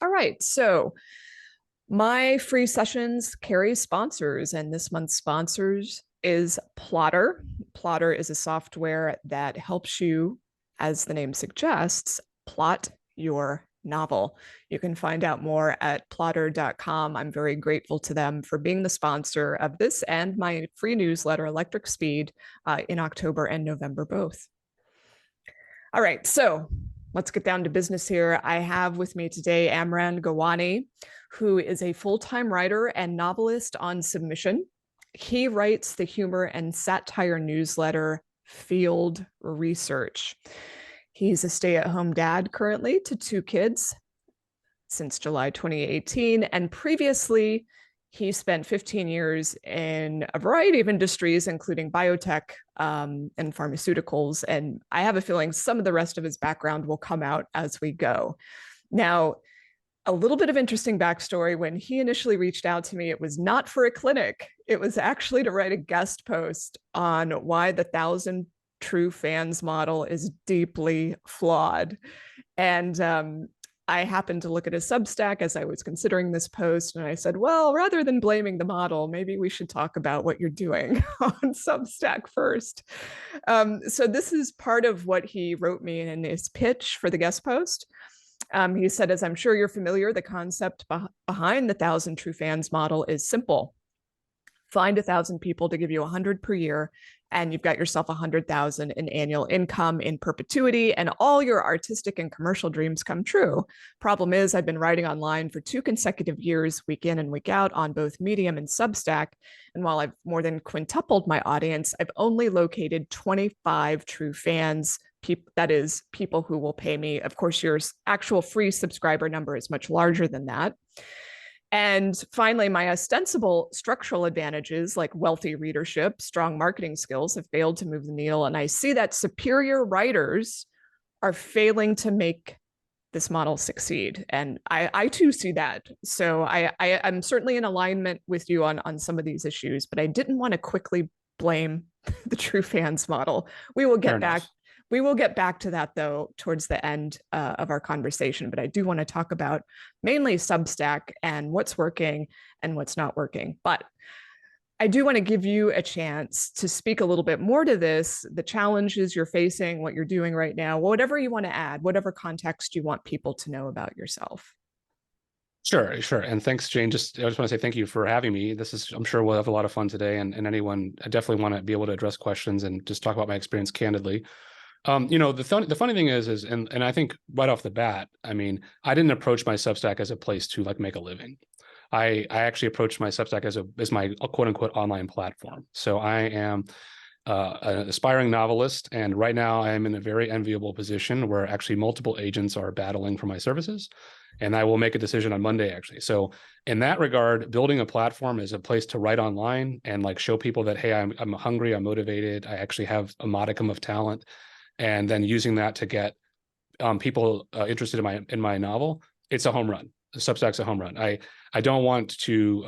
All right, so my free sessions carry sponsors, and this month's sponsors is Plotter. Plotter is a software that helps you, as the name suggests, plot your novel. You can find out more at plotter.com. I'm very grateful to them for being the sponsor of this and my free newsletter, Electric Speed, in October and November both. All right, so let's get down to business here. I have with me today Amran Gowani, who is a full-time writer and novelist on submission. He writes the humor and satire newsletter Field Research. He's a stay-at-home dad currently to 2 kids since July 2018, and previously he spent 15 years in a variety of industries, including biotech and pharmaceuticals. And I have a feeling some of the rest of his background will come out as we go. Now, a little bit of interesting backstory. When he initially reached out to me, it was not for a clinic. It was actually to write a guest post on why the 1,000 true fans model is deeply flawed. And I happened to look at his Substack as I was considering this post, and I said, well, rather than blaming the model, maybe we should talk about what you're doing on Substack first. So this is part of what he wrote me in his pitch for the guest post. He said, as I'm sure you're familiar, the concept behind the 1,000 true fans model is simple. Find 1,000 people to give you 100 per year, and you've got yourself 100,000 in annual income in perpetuity, and all your artistic and commercial dreams come true. Problem is, I've been writing online for 2 consecutive years, week in and week out, on both Medium and Substack. And while I've more than quintupled my audience, I've only located 25 true fans. That is, people who will pay me. Of course, your actual free subscriber number is much larger than that. And finally, my ostensible structural advantages like wealthy readership, strong marketing skills have failed to move the needle. And I see that superior writers are failing to make this model succeed. And I too see that. So I'm certainly in alignment with you on some of these issues, but I didn't want to quickly blame the true fans model. We will get back. We will get back to that, though, towards the end of our conversation. But I do want to talk about mainly Substack and what's working and what's not working. But I do want to give you a chance to speak a little bit more to this, the challenges you're facing, what you're doing right now, whatever you want to add, whatever context you want people to know about yourself. Sure. And thanks, Jane. I just want to say thank you for having me. I'm sure we'll have a lot of fun today. And anyone, I definitely want to be able to address questions and just talk about my experience candidly. The funny thing is, and I think right off the bat, I mean, I didn't approach my Substack as a place to like make a living. I actually approached my Substack as my quote unquote online platform. So I am an aspiring novelist, and right now I am in a very enviable position where actually multiple agents are battling for my services, and I will make a decision on Monday actually. So in that regard, building a platform is a place to write online and like show people that, hey, I'm hungry, I'm motivated, I actually have a modicum of talent. And then using that to get people interested in my novel, it's a home run. Substack's a home run. I don't want to.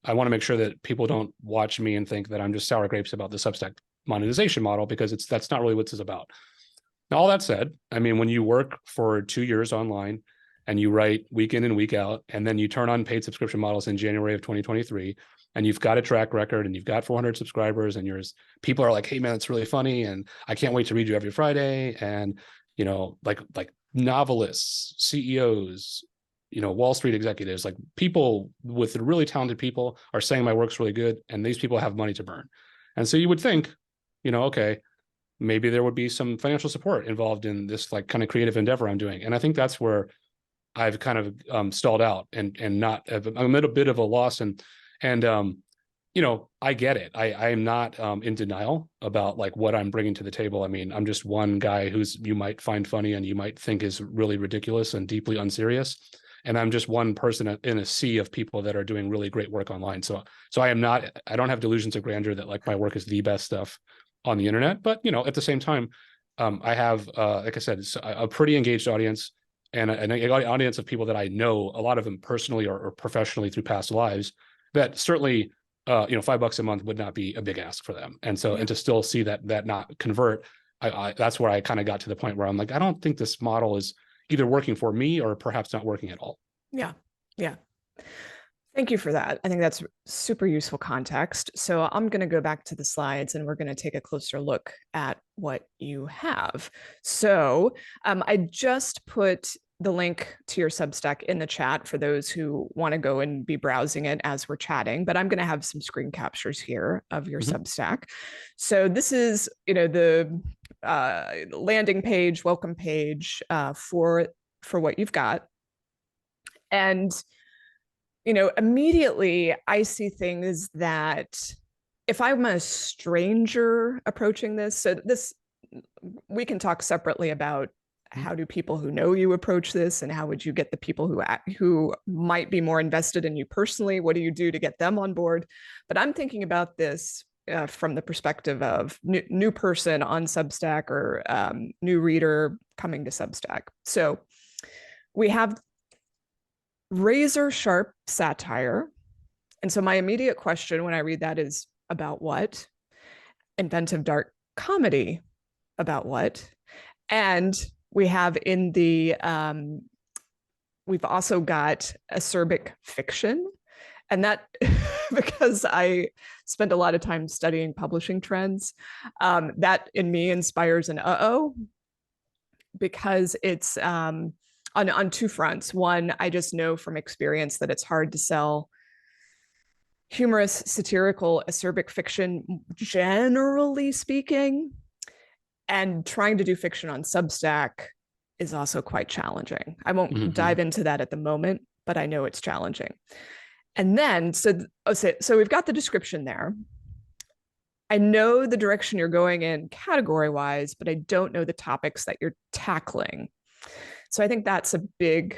I want to make sure that people don't watch me and think that I'm just sour grapes about the Substack monetization model, because that's not really what this is about. Now, all that said, I mean, when you work for 2 years online and you write week in and week out, and then you turn on paid subscription models in January of 2023, and you've got a track record and you've got 400 subscribers, and people are like, hey man, it's really funny, and I can't wait to read you every Friday. And, like novelists, CEOs, Wall Street executives, like people with really talented people are saying my work's really good, and these people have money to burn. And so you would think, okay, maybe there would be some financial support involved in this like kind of creative endeavor I'm doing. And I think that's where I've kind of stalled out and not, I'm at a bit of a loss. And I get it. I am not in denial about like what I'm bringing to the table. I mean, I'm just one guy who's you might find funny and you might think is really ridiculous and deeply unserious. And I'm just one person in a sea of people that are doing really great work online. So I don't have delusions of grandeur that like my work is the best stuff on the internet. But, at the same time, I have, like I said, a pretty engaged audience, and an audience of people that I know, a lot of them personally or professionally through past lives, that certainly, $5 a month would not be a big ask for them. And so, and to still see that not convert, that's where I kind of got to the point where I'm like, I don't think this model is either working for me or perhaps not working at all. Yeah. Yeah. Thank you for that. I think that's super useful context. So I'm going to go back to the slides and we're going to take a closer look at what you have. So I just put the link to your Substack in the chat for those who want to go and be browsing it as we're chatting, but I'm going to have some screen captures here of your Substack. So this is, the landing page, welcome page for what you've got. And immediately I see things that if I'm a stranger approaching this, so this, we can talk separately about how do people who know you approach this, and how would you get the people who might be more invested in you personally? What do you do to get them on board? But I'm thinking about this from the perspective of new person on Substack, or new reader coming to Substack. So we have razor sharp satire. And so my immediate question when I read that is, about what? Inventive dark comedy, about what? And we have we've also got acerbic fiction. And that, because I spent a lot of time studying publishing trends, that in me inspires an uh-oh, because it's on two fronts. One, I just know from experience that it's hard to sell humorous, satirical, acerbic fiction, generally speaking. And trying to do fiction on Substack is also quite challenging. I won't dive into that at the moment, but I know it's challenging. And then, so we've got the description there. I know the direction you're going in category wise, but I don't know the topics that you're tackling. So I think that's a big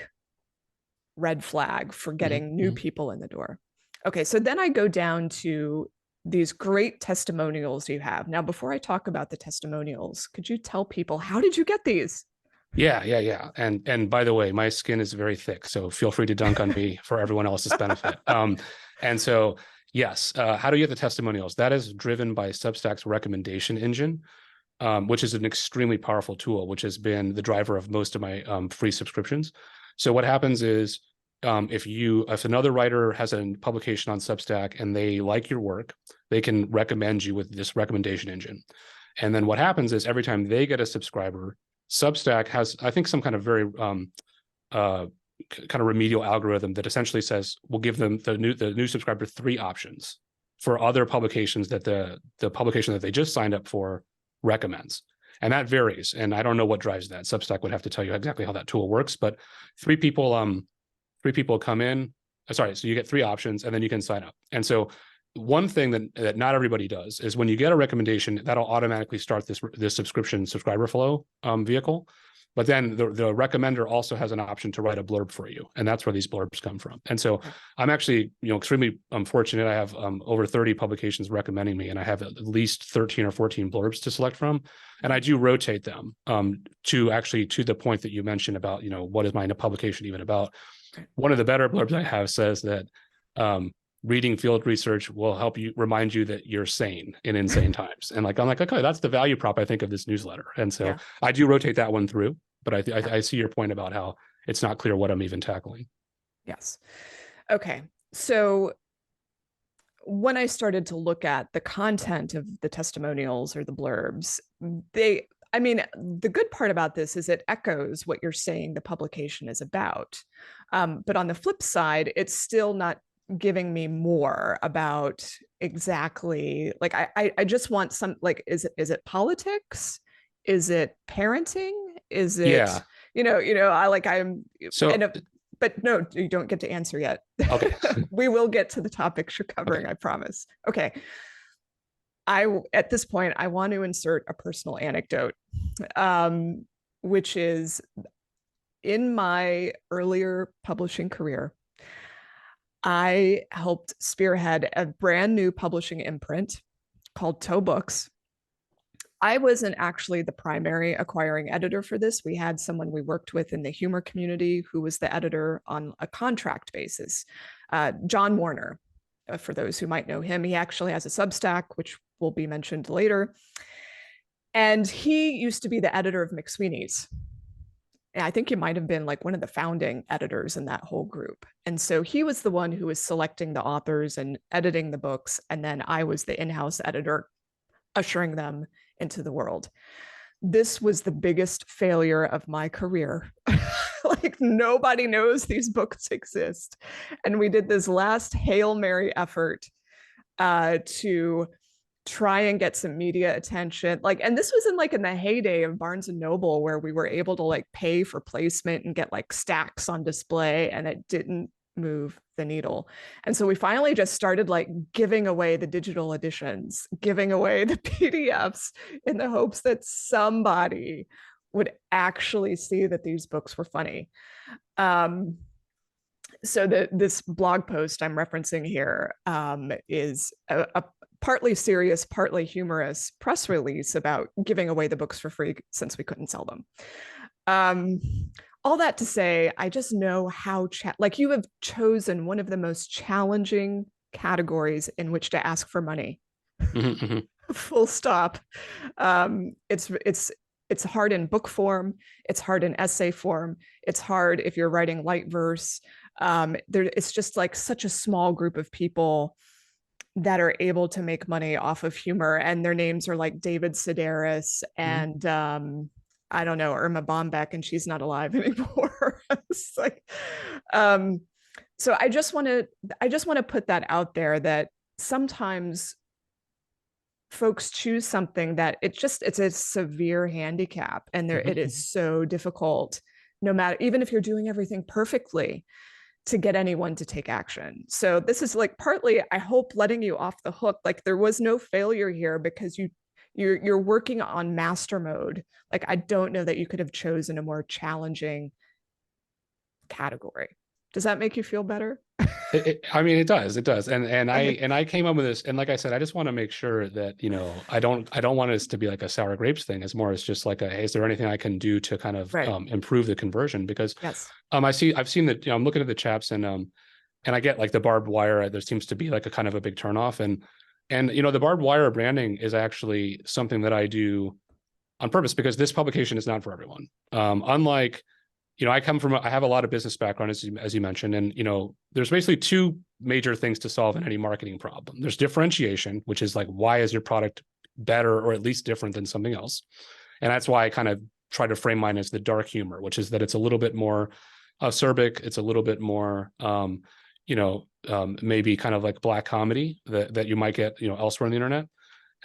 red flag for getting new people in the door. Okay, so then I go down to these great testimonials you have. Now, before I talk about the testimonials, could you tell people, how did you get these? Yeah. And by the way, my skin is very thick, so feel free to dunk on me for everyone else's benefit. And so, yes, how do you get the testimonials? That is driven by Substack's recommendation engine, which is an extremely powerful tool, which has been the driver of most of my free subscriptions. So what happens is, if another writer has a publication on Substack and they like your work, they can recommend you with this recommendation engine. And then what happens is, every time they get a subscriber, Substack has, I think, some kind of very kind of remedial algorithm that essentially says, we'll give them the new subscriber 3 options for other publications that the publication that they just signed up for recommends. And that varies. And I don't know what drives that. Substack would have to tell you exactly how that tool works, but 3 people come in. Sorry, so you get 3 options and then you can sign up. And so one thing that not everybody does is, when you get a recommendation, that'll automatically start this subscriber flow vehicle. But then the recommender also has an option to write a blurb for you. And that's where these blurbs come from. And so I'm actually, extremely fortunate. I have over 30 publications recommending me, and I have at least 13 or 14 blurbs to select from. And I do rotate them to the point that you mentioned about, what is my publication even about? One of the better blurbs I have says that reading field research will help you, remind you that you're sane in insane times. And I'm like, okay, that's the value prop, I think, of this newsletter. And so I do rotate that one through, but I see your point about how it's not clear what I'm even tackling. Yes. Okay. So when I started to look at the content of the testimonials or the blurbs, the good part about this is it echoes what you're saying the publication is about. But on the flip side, it's still not giving me more about exactly, like, I just want some, like, is it politics? Is it parenting? Is it, but no, you don't get to answer yet. Okay. We will get to the topics you're covering, okay. I promise. Okay. At this point, I want to insert a personal anecdote, which is, in my earlier publishing career, I helped spearhead a brand new publishing imprint called Toe Books. I wasn't actually the primary acquiring editor for this. We had someone we worked with in the humor community who was the editor on a contract basis, John Warner. For those who might know him, he actually has a Substack, which will be mentioned later. And he used to be the editor of McSweeney's. And I think you might have been like one of the founding editors in that whole group. And so he was the one who was selecting the authors and editing the books. And then I was the in-house editor, ushering them into the world. This was the biggest failure of my career. Like nobody knows these books exist. And we did this last Hail Mary effort to try and get some media attention. Like, and this was in the heyday of Barnes and Noble, where we were able to like pay for placement and get like stacks on display, and it didn't move the needle. And so we finally just started like giving away the digital editions, giving away the PDFs in the hopes that somebody would actually see that these books were funny. So this blog post I'm referencing here is a partly serious, partly humorous press release about giving away the books for free since we couldn't sell them. All that to say, I just know how like you have chosen one of the most challenging categories in which to ask for money. Mm-hmm, mm-hmm. Full stop. It's hard in book form. It's hard in essay form. It's hard if you're writing light verse. It's just like such a small group of people that are able to make money off of humor, and their names are like David Sedaris and I don't know, Irma Bombeck, and she's not alive anymore. It's like, so I just want to put that out there, that sometimes folks choose something that it's a severe handicap, and it is so difficult, no matter, even if you're doing everything perfectly, to get anyone to take action. So this is like partly, I hope, letting you off the hook. Like there was no failure here because you're working on master mode. Like I don't know that you could have chosen a more challenging category. Does that make you feel better? I mean, it does, and I came up with this, and like I said, I just want to make sure that I don't want this to be like a sour grapes thing. It's more, it's just like hey, is there anything I can do to kind of improve the conversion? Because yes, I've seen that, I'm looking at the chaps, and I get like the barbed wire. There seems to be like a kind of a big turnoff, and the barbed wire branding is actually something that I do on purpose, because this publication is not for everyone. Unlike I have a lot of business background, as you mentioned, and there's basically two major things to solve in any marketing problem. There's differentiation, which is like, why is your product better or at least different than something else? And that's why I kind of try to frame mine as the dark humor, which is that it's a little bit more acerbic, it's a little bit more maybe kind of like black comedy that you might get elsewhere on the internet.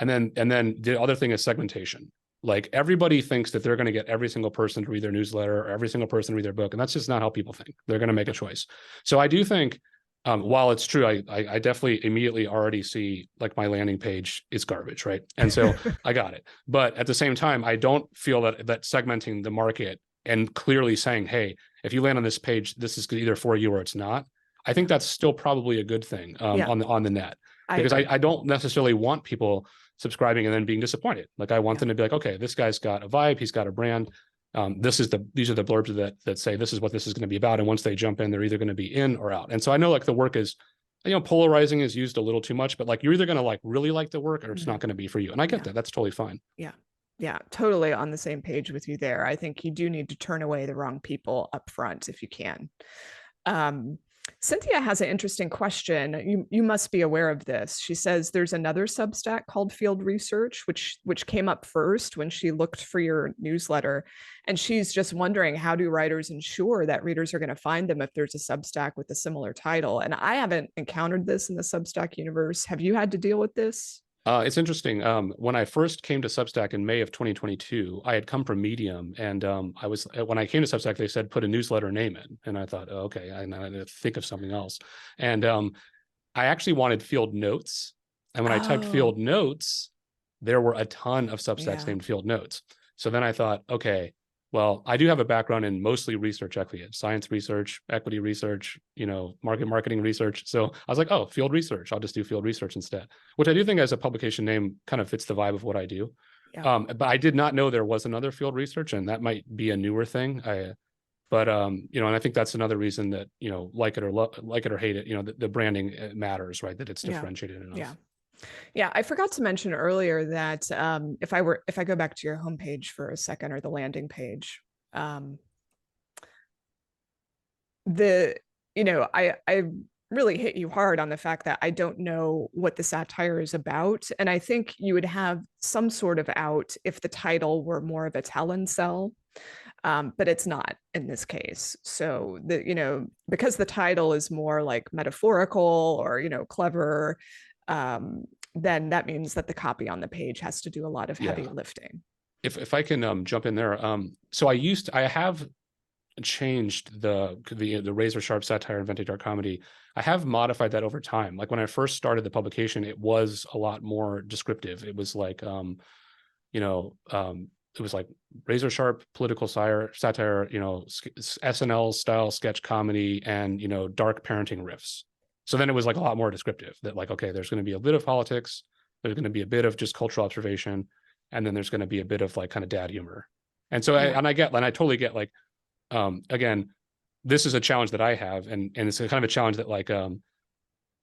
And then the other thing is segmentation. Like everybody thinks that they're going to get every single person to read their newsletter or every single person to read their book. And that's just not how people think. They're going to make a choice. So I do think, while it's true, I definitely immediately already see like my landing page is garbage, right? And so I got it. But at the same time, I don't feel that segmenting the market and clearly saying, hey, if you land on this page, this is either for you or it's not. I think that's still probably a good thing on the net, because I don't necessarily want people subscribing and then being disappointed. Like I want them to be like, okay, this guy's got a vibe, he's got a brand. These are the blurbs that say this is what this is going to be about. And once they jump in, they're either going to be in or out. And so I know like the work is, polarizing is used a little too much, but like you're either going to like really like the work or it's not going to be for you. And I get that. That's totally fine. Yeah, totally on the same page with you there. I think you do need to turn away the wrong people up front if you can. Cynthia has an interesting question. You must be aware of this. She says there's another Substack called Field Research, which came up first when she looked for your newsletter. And she's just wondering, how do writers ensure that readers are going to find them if there's a Substack with a similar title? And I haven't encountered this in the Substack universe. Have you had to deal with this? It's interesting. When I first came to Substack in May of 2022, I had come from Medium, and when I came to Substack, they said put a newsletter name in, and I thought, oh, okay, I had to think of something else. And I actually wanted Field Notes, and when I typed Field Notes, there were a ton of Substacks named Field Notes. So then I thought, okay, well, I do have a background in mostly research equity, science research, equity research, marketing research. So I was like, oh, Field Research. I'll just do Field Research instead, which I do think as a publication name kind of fits the vibe of what I do. But I did not know there was another Field Research, and that might be a newer thing. And I think that's another reason that, like it or hate it, the branding matters, right? That it's differentiated enough. Yeah, I forgot to mention earlier that if I go back to your homepage for a second, or the landing page, the, I really hit you hard on the fact that I don't know what the satire is about. And I think you would have some sort of out if the title were more of a tell and sell. But it's not in this case. So because the title is more like metaphorical or, clever, um, then that means that the copy on the page has to do a lot of heavy lifting. If I can jump in there, so I have changed the razor sharp satire and vintage dark comedy. I have modified that over time. Like when I first started the publication, it was a lot more descriptive. It was like it was like razor sharp political satire, SNL style sketch comedy, and dark parenting riffs. So then it was like a lot more descriptive. That like, okay, there's going to be a bit of politics, there's going to be a bit of just cultural observation, and then there's going to be a bit of like kind of dad humor. And so I totally get like, again, this is a challenge that I have, and it's a kind of a challenge that like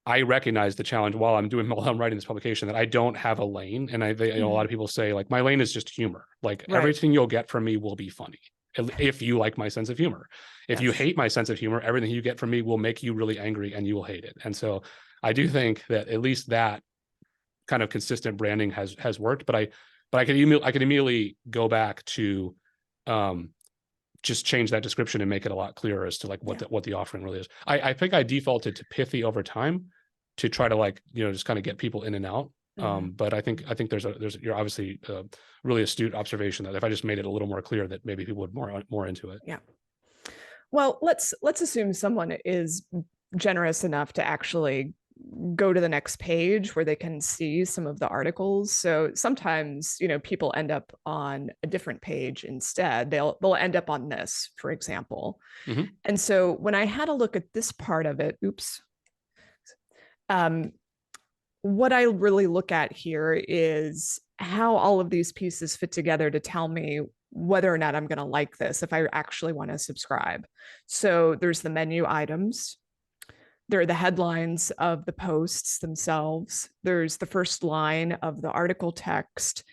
I recognize the challenge while I'm writing this publication, that I don't have a lane. And a lot of people say like, my lane is just humor. Like everything you'll get from me will be funny if you like my sense of humor. If you hate my sense of humor, everything you get from me will make you really angry and you will hate it. And so I do think that at least that kind of consistent branding has worked. But I could immediately go back to just change that description and make it a lot clearer as to like what the offering really is. I think I defaulted to pithy over time to try to like, just kind of get people in and out. But I think there's you're obviously a really astute observation that if I just made it a little more clear, that maybe people would more into it. Yeah. Well, let's assume someone is generous enough to actually go to the next page where they can see some of the articles. So sometimes, people end up on a different page instead. They'll end up on this, for example. And so when I had a look at this part of it, what I really look at here is how all of these pieces fit together to tell me whether or not I'm going to like this, if I actually want to subscribe. So there's the menu items. There are the headlines of the posts themselves. There's the first line of the article text.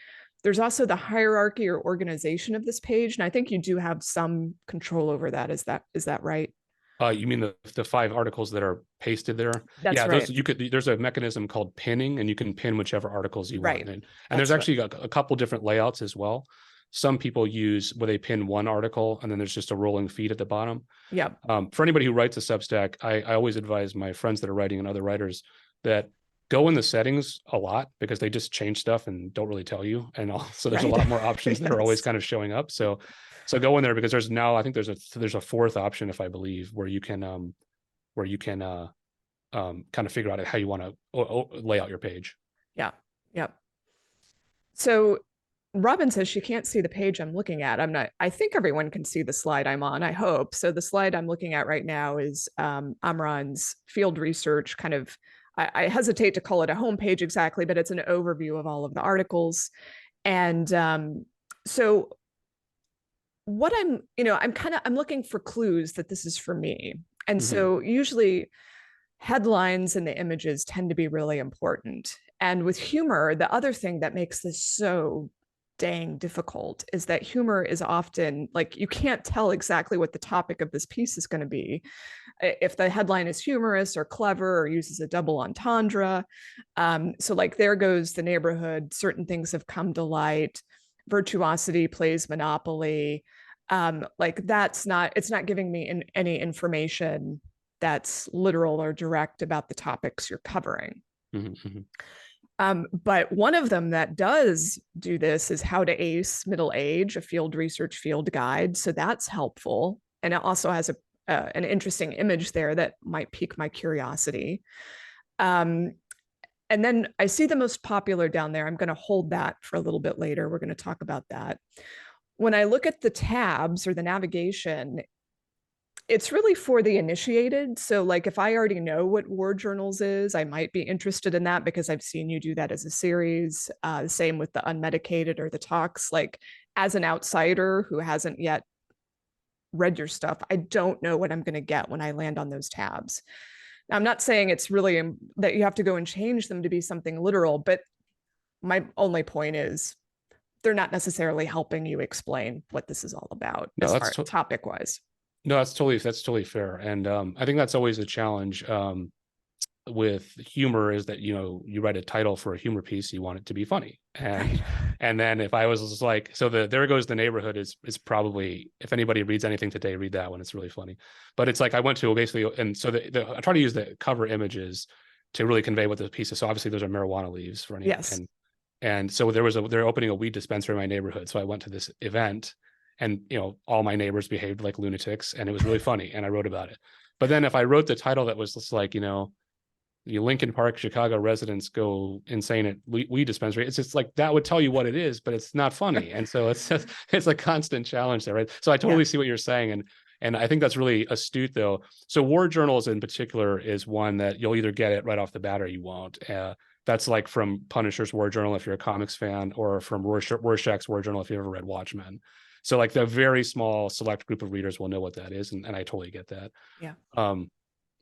There's also the hierarchy or organization of this page. And I think you do have some control over that. Is that right? You mean the 5 articles that are pasted there? That's right. There's a mechanism called pinning, and you can pin whichever articles you want. And there's actually a couple different layouts as well. Some people use where they pin one article and then there's just a rolling feed at the bottom. Yeah. For anybody who writes a Substack, I always advise my friends that are writing and other writers that go in the settings a lot, because they just change stuff and don't really tell you. And also there's a lot more options that are always kind of showing up. So go in there, because there's now, I think there's a 4th option, if I believe, where you can kind of figure out how you want to lay out your page. Yeah. Yeah. So Robin says she can't see the page I'm looking at. I think everyone can see the slide I'm on, I hope. So the slide I'm looking at right now is Amran's field research kind of, I hesitate to call it a homepage exactly, but it's an overview of all of the articles. And so what I'm looking for clues that this is for me. And so usually headlines and the images tend to be really important. And with humor, the other thing that makes this so dang difficult is that humor is often like, you can't tell exactly what the topic of this piece is going to be. If the headline is humorous or clever or uses a double entendre. So like, there goes the neighborhood, certain things have come to light, virtuosity plays Monopoly. Like it's not giving me any information that's literal or direct about the topics you're covering. But one of them that does do this is How to Ace Middle Age, a field research field guide. So that's helpful. And it also has an interesting image there that might pique my curiosity. And then I see the most popular down there. I'm going to hold that for a little bit later. We're going to talk about that. When I look at the tabs or the navigation, it's really for the initiated. So like, if I already know what war journals is, I might be interested in that because I've seen you do that as a series. Same with the unmedicated or the talks. Like, as an outsider who hasn't yet read your stuff, I don't know what I'm going to get when I land on those tabs. Now, I'm not saying it's really that you have to go and change them to be something literal, but my only point is they're not necessarily helping you explain what this is all about, as far as topic wise. No, that's totally fair. And I think that's always a challenge with humor, is that, you know, you write a title for a humor piece, you want it to be funny. Right. And then if I was just like, so the There Goes the Neighborhood is probably, if anybody reads anything today, read that one. It's really funny. But it's like I went to basically, and so I try to use the cover images to really convey what the piece is. So obviously those are marijuana leaves for any, Yes. and so they're opening a weed dispensary in my neighborhood. So I went to this event, and, you know, all my neighbors behaved like lunatics, and it was really funny. And I wrote about it. But then if I wrote the title that was just like, you know, the Lincoln Park, Chicago residents go insane at weed dispensary, it's just like, that would tell you what it is, but it's not funny. And so it's just, it's a constant challenge there, right? So I Yeah. totally see what you're saying. And I think that's really astute though. So war journals in particular is one that you'll either get it right off the bat or you won't. That's like from Punisher's War Journal if you're a comics fan, or from Rorschach's War Journal if you ever read Watchmen. So like the very small select group of readers will know what that is, and I totally get that. Yeah.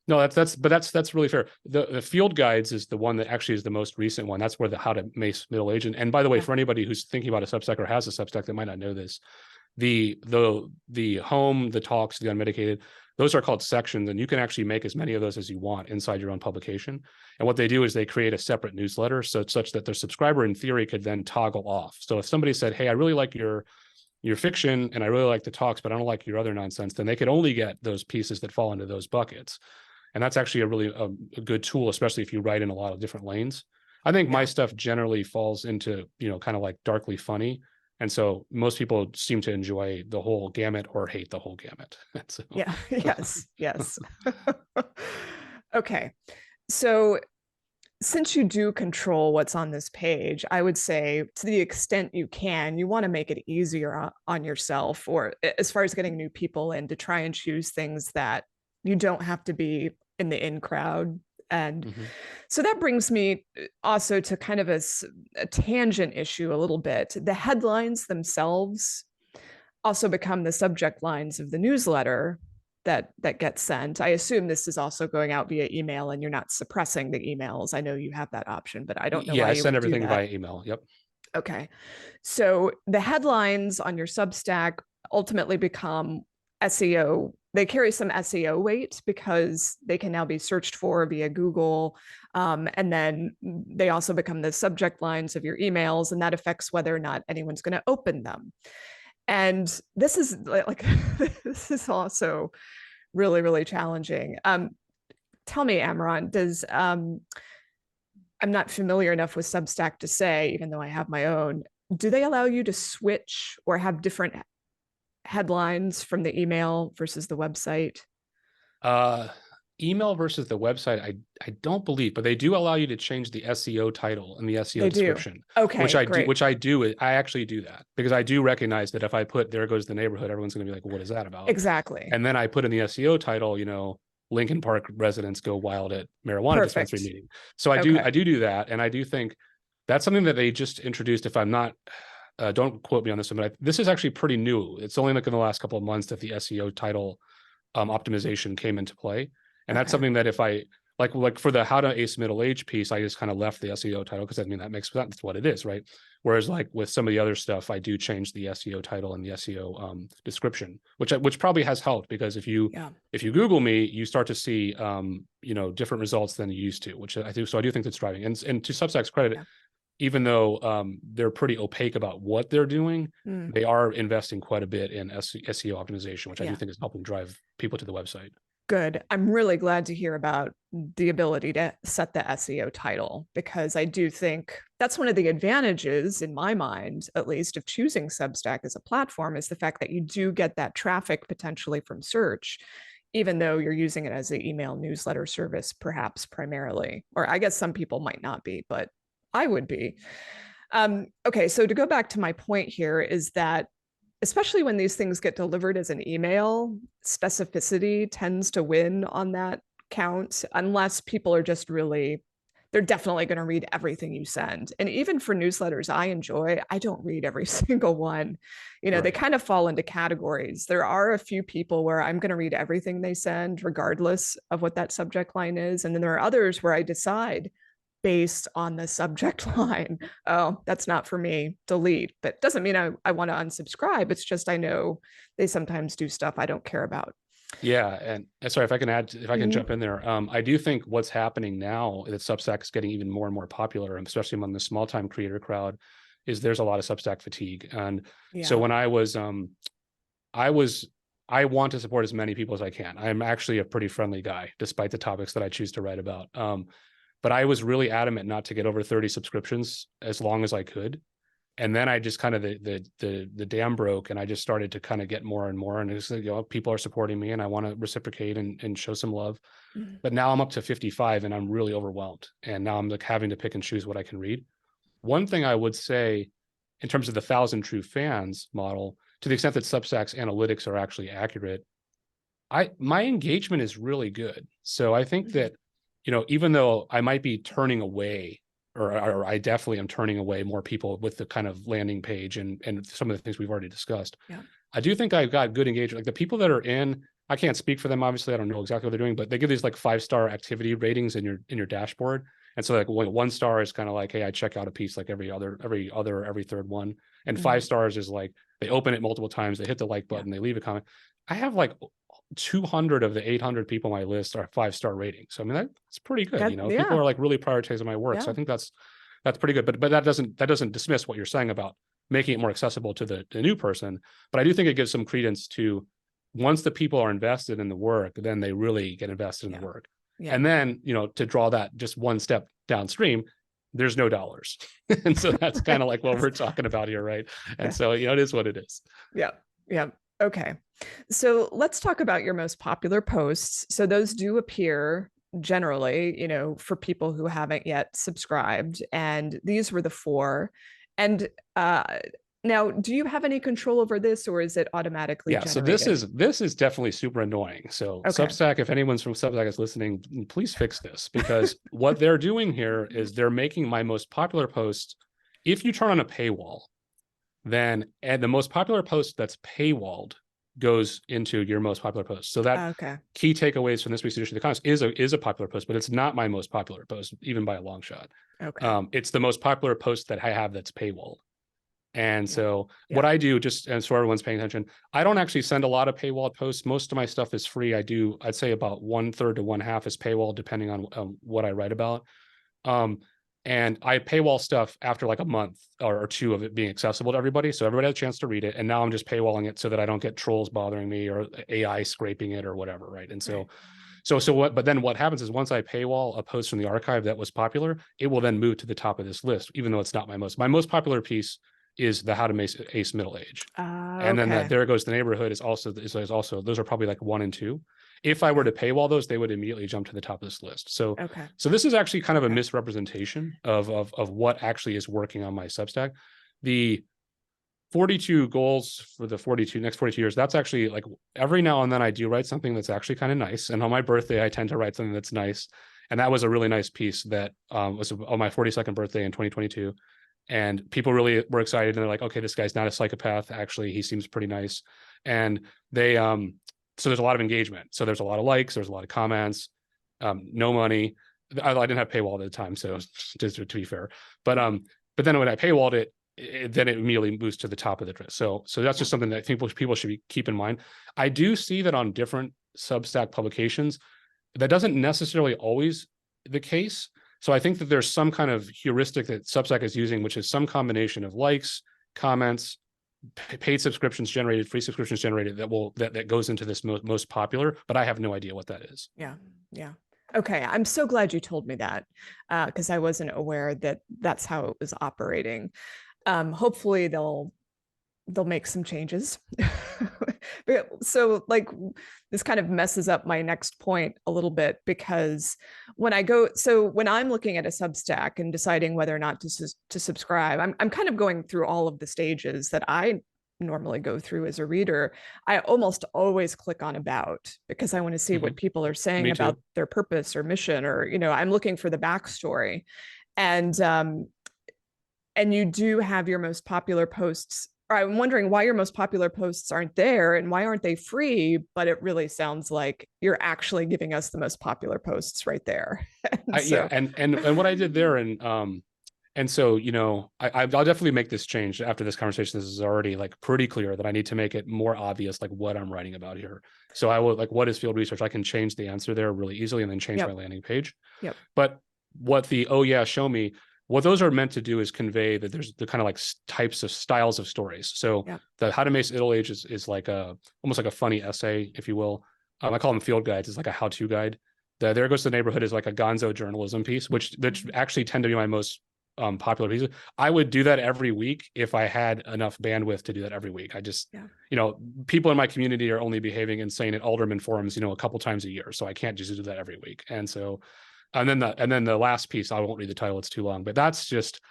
No, that's really fair. The field guides is the one that actually is the most recent one. That's where the how to mace middle age. And by the way, Yeah. for anybody who's thinking about a Substack or has a Substack that might not know this, the home, the talks, the unmedicated, those are called sections, and you can actually make as many of those as you want inside your own publication. And what they do is they create a separate newsletter, so such that their subscriber in theory could then toggle off. So if somebody said, hey, I really like your fiction and I really like the talks, but I don't like your other nonsense, then they could only get those pieces that fall into those buckets. And that's actually a really a good tool, especially if you write in a lot of different lanes. I think my Yeah. stuff generally falls into, you know, kind of like darkly funny. And so most people seem to enjoy the whole gamut or hate the whole gamut. So. Yeah. Yes. Yes. Okay. So since you do control what's on this page, I would say to the extent you can, you want to make it easier on yourself, or as far as getting new people in, to try and choose things that you don't have to be in the in crowd. And so that brings me also to kind of a tangent issue a little bit. The headlines themselves also become the subject lines of the newsletter that gets sent. I assume this is also going out via email and you're not suppressing the emails. I know you have that option, but I don't know Yeah, why I you send would do everything that. via email. Yep. Okay. So the headlines on your Substack ultimately become SEO. They carry some SEO weight because they can now be searched for via Google. And then they also become the subject lines of your emails, and that affects whether or not anyone's going to open them. And this is like, this is also really, really challenging. Tell me, Amran, I'm not familiar enough with Substack to say, even though I have my own, do they allow you to switch or have different headlines from the email versus the website? Uh, Email versus the website, I don't believe, but they do allow you to change the SEO title and the SEO They do. description, Okay, great. which I do. I actually do that because I do recognize that if I put "There Goes the Neighborhood," everyone's going to be like, "What is that about?" Exactly. And then I put in the SEO title, you know, Lincoln Park residents go wild at marijuana dispensary Perfect. meeting. So Okay. I do that, and I do think that's something that they just introduced. If I'm not, don't quote me on this one, but this is actually pretty new. It's only like in the last couple of months that the SEO title optimization came into play. And that's Okay. something that if I like for the how to ace middle age piece, I just kind of left the SEO title because I mean that makes that's what it is, right? Whereas like with some of the other stuff, I do change the SEO title and the SEO description, which probably has helped because Yeah. if you Google me, you start to see you know, different results than you used to, which I do. So I do think that's driving. And to Substack's credit, Yeah. even though they're pretty opaque about what they're doing, Mm, they are investing quite a bit in SEO optimization, which I do yeah. think is helping drive people to the website. Good. I'm really glad to hear about the ability to set the SEO title, because I do think that's one of the advantages, in my mind, at least, of choosing Substack as a platform, is the fact that you do get that traffic potentially from search, even though you're using it as an email newsletter service, perhaps primarily. Or I guess some people might not be, but I would be. Okay, so to go back to my point here is that especially when these things get delivered as an email, specificity tends to win on that count, unless people are just really, they're definitely going to read everything you send. And even for newsletters I enjoy, I don't read every single one. You know, they Right. kind of fall into categories. There are a few people where I'm going to read everything they send, regardless of what that subject line is. And then there are others where I decide based on the subject line, oh, that's not for me, delete. But doesn't mean I want to unsubscribe. It's just I know they sometimes do stuff I don't care about. Yeah, and sorry if I can add, if I can Mhm. jump in there. I do think what's happening now that Substack is getting even more and more popular, and especially among the small time creator crowd, is there's a lot of Substack fatigue. And so Yeah. when I was I want to support as many people as I can. I'm actually a pretty friendly guy, despite the topics that I choose to write about. But I was really adamant not to get over 30 subscriptions as long as I could. And then I just kind of the dam broke, and I just started to kind of get more and more. And it's like, people are supporting me, and I want to reciprocate and show some love. Mhm. But now I'm up to 55, and I'm really overwhelmed. And now I'm like having to pick and choose what I can read. One thing I would say, in terms of the 1,000 true fans model, to the extent that Substack's analytics are actually accurate, my engagement is really good. So I think Mhm. that, even though I might be turning away, or I definitely am turning away more people with the kind of landing page and some of the things we've already discussed, Yeah. I do think I've got good engagement. Like the people that are in, I can't speak for them, obviously. I don't know exactly what they're doing, but they give these like 5-star activity ratings in your dashboard. And so like 1 star is kind of like, hey, I check out a piece like every third one. And Mhm. 5 stars is like they open it multiple times, they hit the like Yeah. button, they leave a comment. I have like 200 of the 800 people on my list are 5-star ratings. So I mean that's pretty good. People Yeah. are like really prioritizing my work. So Yeah. I think that's pretty good. But that doesn't dismiss what you're saying about making it more accessible to the new person. But I do think it gives some credence to, once the people are invested in the work, then they really get invested in the Yeah. work. Yeah. And then, to draw that just one step downstream, there's no dollars. And so that's kind of like what we're talking about here, right? And Yeah. so, it is what it is. Yeah. Yeah. Okay. So let's talk about your most popular posts. So those do appear generally, for people who haven't yet subscribed. And these were the four. And now, do you have any control over this, or is it automatically Yeah, so this generated? is this is definitely super annoying. So Okay. Substack, if anyone's from Substack is listening, please fix this, because what they're doing here is they're making my most popular post. If you turn on a paywall, then and the most popular post that's paywalled goes into your most popular post. So that Okay. key takeaways from this week's edition of the Economist is a popular post, but it's not my most popular post, even by a long shot. Okay. It's the most popular post that I have that's paywalled. And Yeah. so what Yeah. I do, just and so everyone's paying attention, I don't actually send a lot of paywalled posts. Most of my stuff is free. I'd say about 1/3 to 1/2 is paywall, depending on what I write about. Um, and I paywall stuff after like a month or two of it being accessible to everybody. So everybody has a chance to read it. And now I'm just paywalling it so that I don't get trolls bothering me or AI scraping it or whatever. Right. And Right. but then what happens is, once I paywall a post from the archive that was popular, it will then move to the top of this list, even though it's not my most popular piece is the How to Make Ace Middle Age. And then Okay. There Goes the Neighborhood is also those are probably like 1 and 2. If I were Yeah. to paywall those, they would immediately jump to the top of this list. So Okay. this is actually kind of a Okay. misrepresentation of what actually is working on my Substack. The 42 goals for the 42 years, that's actually like every now and then I do write something that's actually kind of nice. And on my birthday, I tend to write something that's nice. And that was a really nice piece that was on my 42nd birthday in 2022. And people really were excited, and they're like, okay, this guy's not a psychopath. Actually, he seems pretty nice. And they so there's a lot of engagement. So there's a lot of likes, there's a lot of comments, no money. I didn't have paywall at the time, so just to be fair. But then when I paywalled it, then it immediately moves to the top of the list. So that's Yeah. just something that I think people should keep in mind. I do see that on different Substack publications, that doesn't necessarily always the case. So I think that there's some kind of heuristic that Substack is using, which is some combination of likes, comments, paid subscriptions generated, free subscriptions generated, that goes into this most popular. But I have no idea what that is. Yeah. Yeah. Okay. I'm so glad you told me that, because I wasn't aware that that's how it was operating. Hopefully they'll make some changes. So like this kind of messes up my next point a little bit, because when I'm looking at a Substack and deciding whether or not to subscribe, I'm kind of going through all of the stages that I normally go through as a reader. I almost always click on about, because I want to see what people are saying Me about too. their purpose or mission, or I'm looking for the backstory. And you do have your most popular posts. Or I'm wondering why your most popular posts aren't there, and why aren't they free? But it really sounds like you're actually giving us the most popular posts right there. And Yeah, so, and what I did there, And so, you know, I'll definitely make this change after this conversation. This is already like pretty clear that I need to make it more obvious, like what I'm writing about here. So I will, like, what is field research? I can change the answer there really easily and then change my Yep. landing page. Yep. But what the, oh yeah, show me, what those are meant to do is convey that there's the kind of like types of styles of stories. So Yep. the How to Make Middle Age is like almost like a funny essay, if you will. I call them field guides. It's like a how-to guide. The There Goes the Neighborhood is like a gonzo journalism piece, which actually tend to be my most popular pieces. I would do that every week if I had enough bandwidth to do that every week. I just, you know, people in my community are only behaving insane at alderman forums, you know, a couple times a year. So I can't just do that every week. And so, and then the last piece, I won't read the title, it's too long, but that's just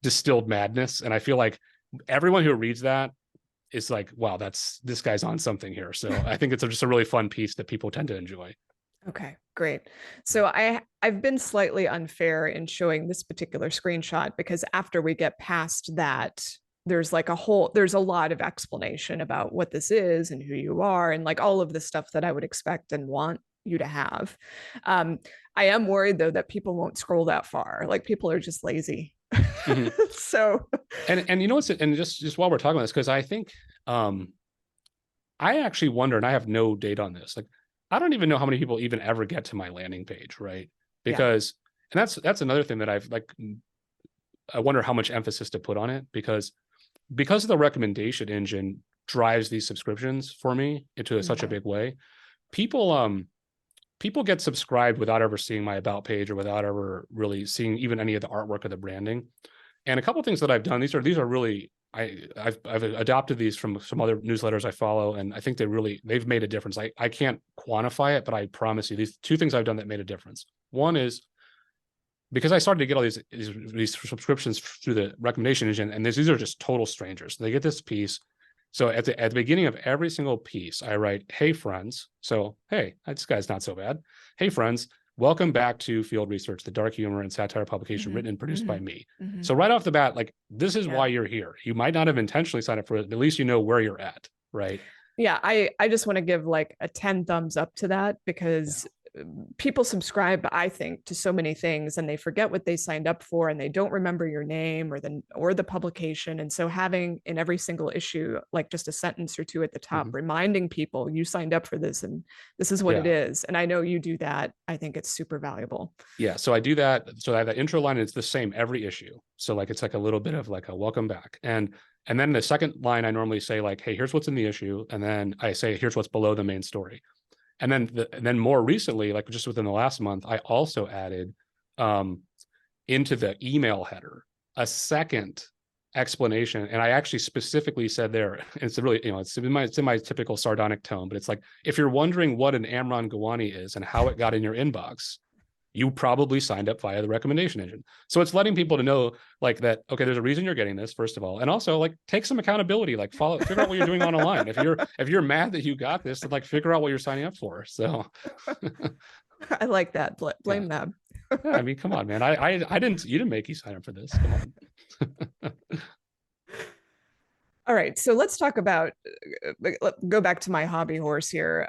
distilled madness. And I feel like everyone who reads that is like, wow, this guy's on something here. So I think it's just a really fun piece that people tend to enjoy. Okay, great. So I've been slightly unfair in showing this particular screenshot because after we get past that, there's a lot of explanation about what this is and who you are and like all of the stuff that I would expect and want you to have. I am worried though that people won't scroll that far. Like people are just lazy. Mm-hmm. So and you know what's, and just while we're talking about this, because I think I actually wonder, and I have no data on this, like I don't even know how many people even ever get to my landing page, right? Because, and that's another thing that I've like, I wonder how much emphasis to put on it, because of the recommendation engine drives these subscriptions for me into such a big way. People get subscribed without ever seeing my about page or without ever really seeing even any of the artwork or the branding. And a couple of things that I've done, these are really, I've adopted these from some other newsletters I follow, and I think they've made a difference. I can't quantify it, but I promise you, these two things I've done that made a difference. One is because I started to get all these subscriptions through the recommendation engine, and these are just total strangers. They get this piece. So at the beginning of every single piece, I write, "Hey friends." So, hey, this guy's not so bad. "Hey friends, welcome back to Field Research, the dark humor and satire publication written and produced by me." So right off the bat, like, this is why you're here. You might not have intentionally signed up for it, but at least you know where you're at, right? Yeah, I just want to give like a 10 thumbs up to that because people subscribe, I think, to so many things and they forget what they signed up for and they don't remember your name or the publication. And so having in every single issue, like just a sentence or two at the top, reminding people you signed up for this and this is what it is. And I know you do that. I think it's super valuable. Yeah. So I do that. So I have that intro line, and it's the same every issue. So like, it's like a little bit of like a welcome back. And then the second line, I normally say like, "Hey, here's what's in the issue." And then I say, "Here's what's below the main story." And then more recently, like just within the last month, I also added into the email header a second explanation. And I actually specifically said there, it's really, you know, it's in my typical sardonic tone, but it's like, if you're wondering what an Amran Gowani is and how it got in your inbox, you probably signed up via the recommendation engine. So it's letting people to know like that, okay, there's a reason you're getting this, first of all. And also like take some accountability, like figure out what you're doing on a line. If you're mad that you got this, then like figure out what you're signing up for. So I like that. Blame them. Yeah, I mean, come on, man. You didn't make you sign up for this. Come on. All right, so let's talk about, go back to my hobby horse here.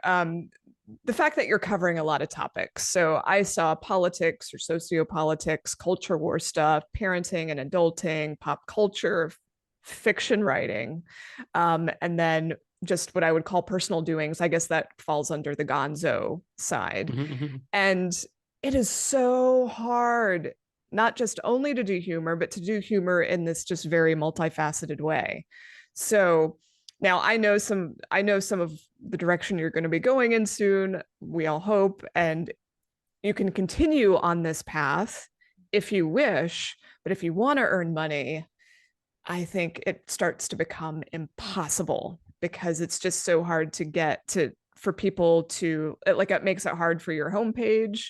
The fact that you're covering a lot of topics. So I saw politics or sociopolitics, culture war stuff, parenting and adulting, pop culture, fiction writing, and then just what I would call personal doings. I guess that falls under the gonzo side. And it is so hard, not just only to do humor, but to do humor in this just very multifaceted way. So now I know some of the direction you're going to be going in soon, we all hope, and you can continue on this path if you wish, but if you want to earn money, I think it starts to become impossible because it's just so hard to get to for people to like it makes it hard for your homepage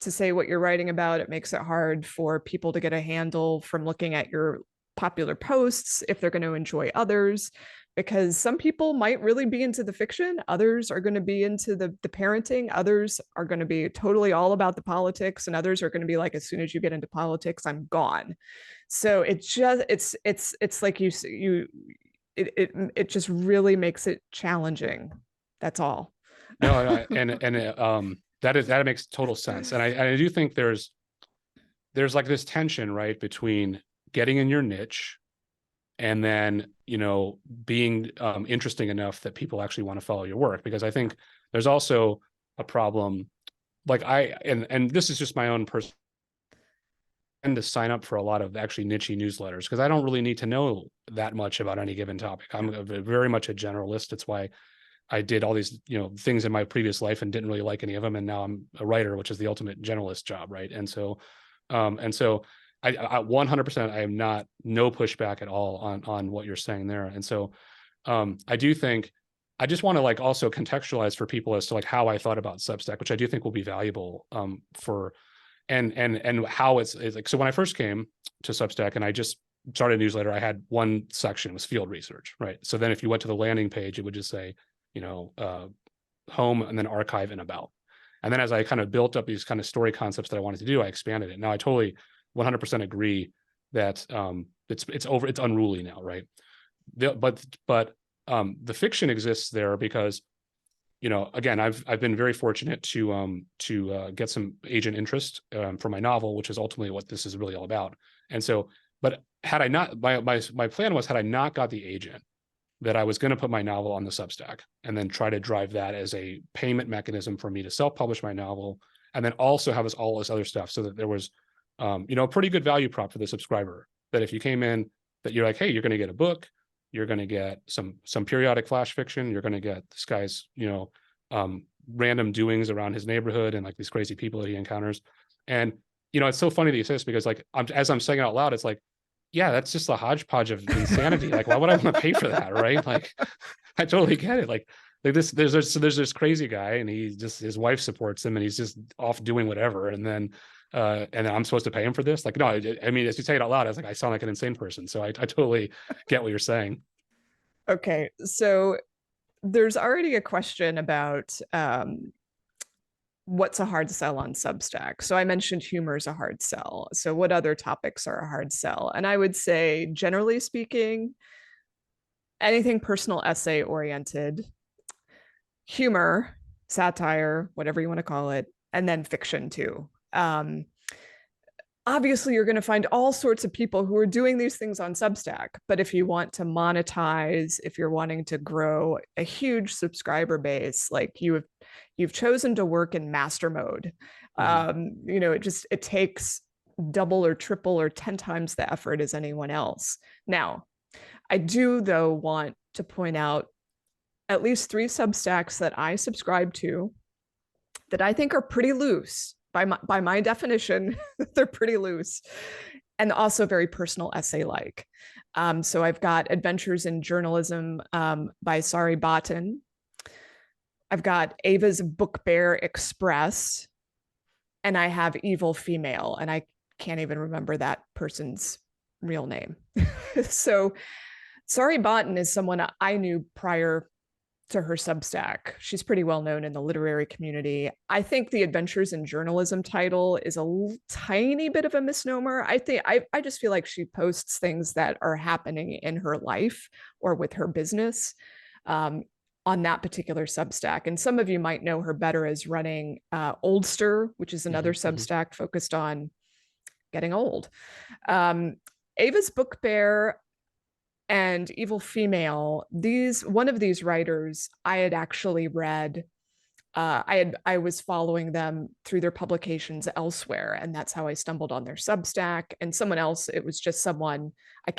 to say what you're writing about. It makes it hard for people to get a handle from looking at your popular posts if they're going to enjoy others, because some people might really be into the fiction, others are going to be into the parenting, others are going to be totally all about the politics, and others are going to be like, as soon as you get into politics, I'm gone. So it just it's like it just really makes it challenging. That's all. No, that makes total sense. And I do think there's like this tension, right, between getting in your niche, and then, being interesting enough that people actually want to follow your work. Because I think there's also a problem, like and this is just my own personal, tend to sign up for a lot of actually niche newsletters because I don't really need to know that much about any given topic. I'm very much a generalist. It's why I did all these, things in my previous life and didn't really like any of them. And now I'm a writer, which is the ultimate generalist job. Right. And so I 100%, I am no pushback at all on what you're saying there. And so I do think, I just want to like also contextualize for people as to like how I thought about Substack, which I do think will be valuable for, and how it's like, so when I first came to Substack and I just started a newsletter, I had one section was field research, right? So then if you went to the landing page, it would just say, home and then archive and about. And then as I kind of built up these kind of story concepts that I wanted to do, I expanded it. Now I totally 100% agree that it's unruly now, right? But the fiction exists there because, again, I've been very fortunate to get some agent interest for my novel, which is ultimately what this is really all about. And so, but had I not, my plan was, had I not got the agent, that I was going to put my novel on the Substack and then try to drive that as a payment mechanism for me to self-publish my novel, and then also have all this other stuff, so that there was, a pretty good value prop for the subscriber. That if you came in, that you're like, hey, you're going to get a book, you're going to get some periodic flash fiction, you're going to get this guy's, random doings around his neighborhood and like these crazy people that he encounters. And it's so funny that you say this because like as I'm saying it out loud, it's like, yeah, that's just a hodgepodge of insanity. Like, why would I want to pay for that, right? Like, I totally get it. Like this, there's this crazy guy, and he just, his wife supports him, and he's just off doing whatever, and then I'm supposed to pay him for this? Like, no, I mean, as you say it out loud, I was like, I sound like an insane person. So I totally get what you're saying. Okay, so there's already a question about what's a hard sell on Substack. So I mentioned humor is a hard sell. So what other topics are a hard sell? And I would say, generally speaking, anything personal essay oriented, humor, satire, whatever you want to call it, and then fiction too. Obviously, you're going to find all sorts of people who are doing these things on Substack. But if you want to monetize, if you're wanting to grow a huge subscriber base, like you've chosen to work in master mode. It takes double or triple or 10 times the effort as anyone else. Now, I do, though, want to point out at least 3 Substacks that I subscribe to that I think are pretty loose. By my definition, they're pretty loose and also very personal essay-like. So I've got Adventures in Journalism by Sari Baten. I've got Ava's Book Bear Express, and I have Evil Female, and I can't even remember that person's real name. So Sari Baten is someone I knew prior to her Substack. She's pretty well known in the literary community. I think the Adventures in Journalism title is a tiny bit of a misnomer. I just feel like she posts things that are happening in her life or with her business on that particular Substack. And some of you might know her better as running Oldster, which is another Substack focused on getting old. Ava's Book Bear and Evil Female, one of these writers I had actually read. I was following them through their publications elsewhere, and that's how I stumbled on their Substack. And someone else, it was just someone I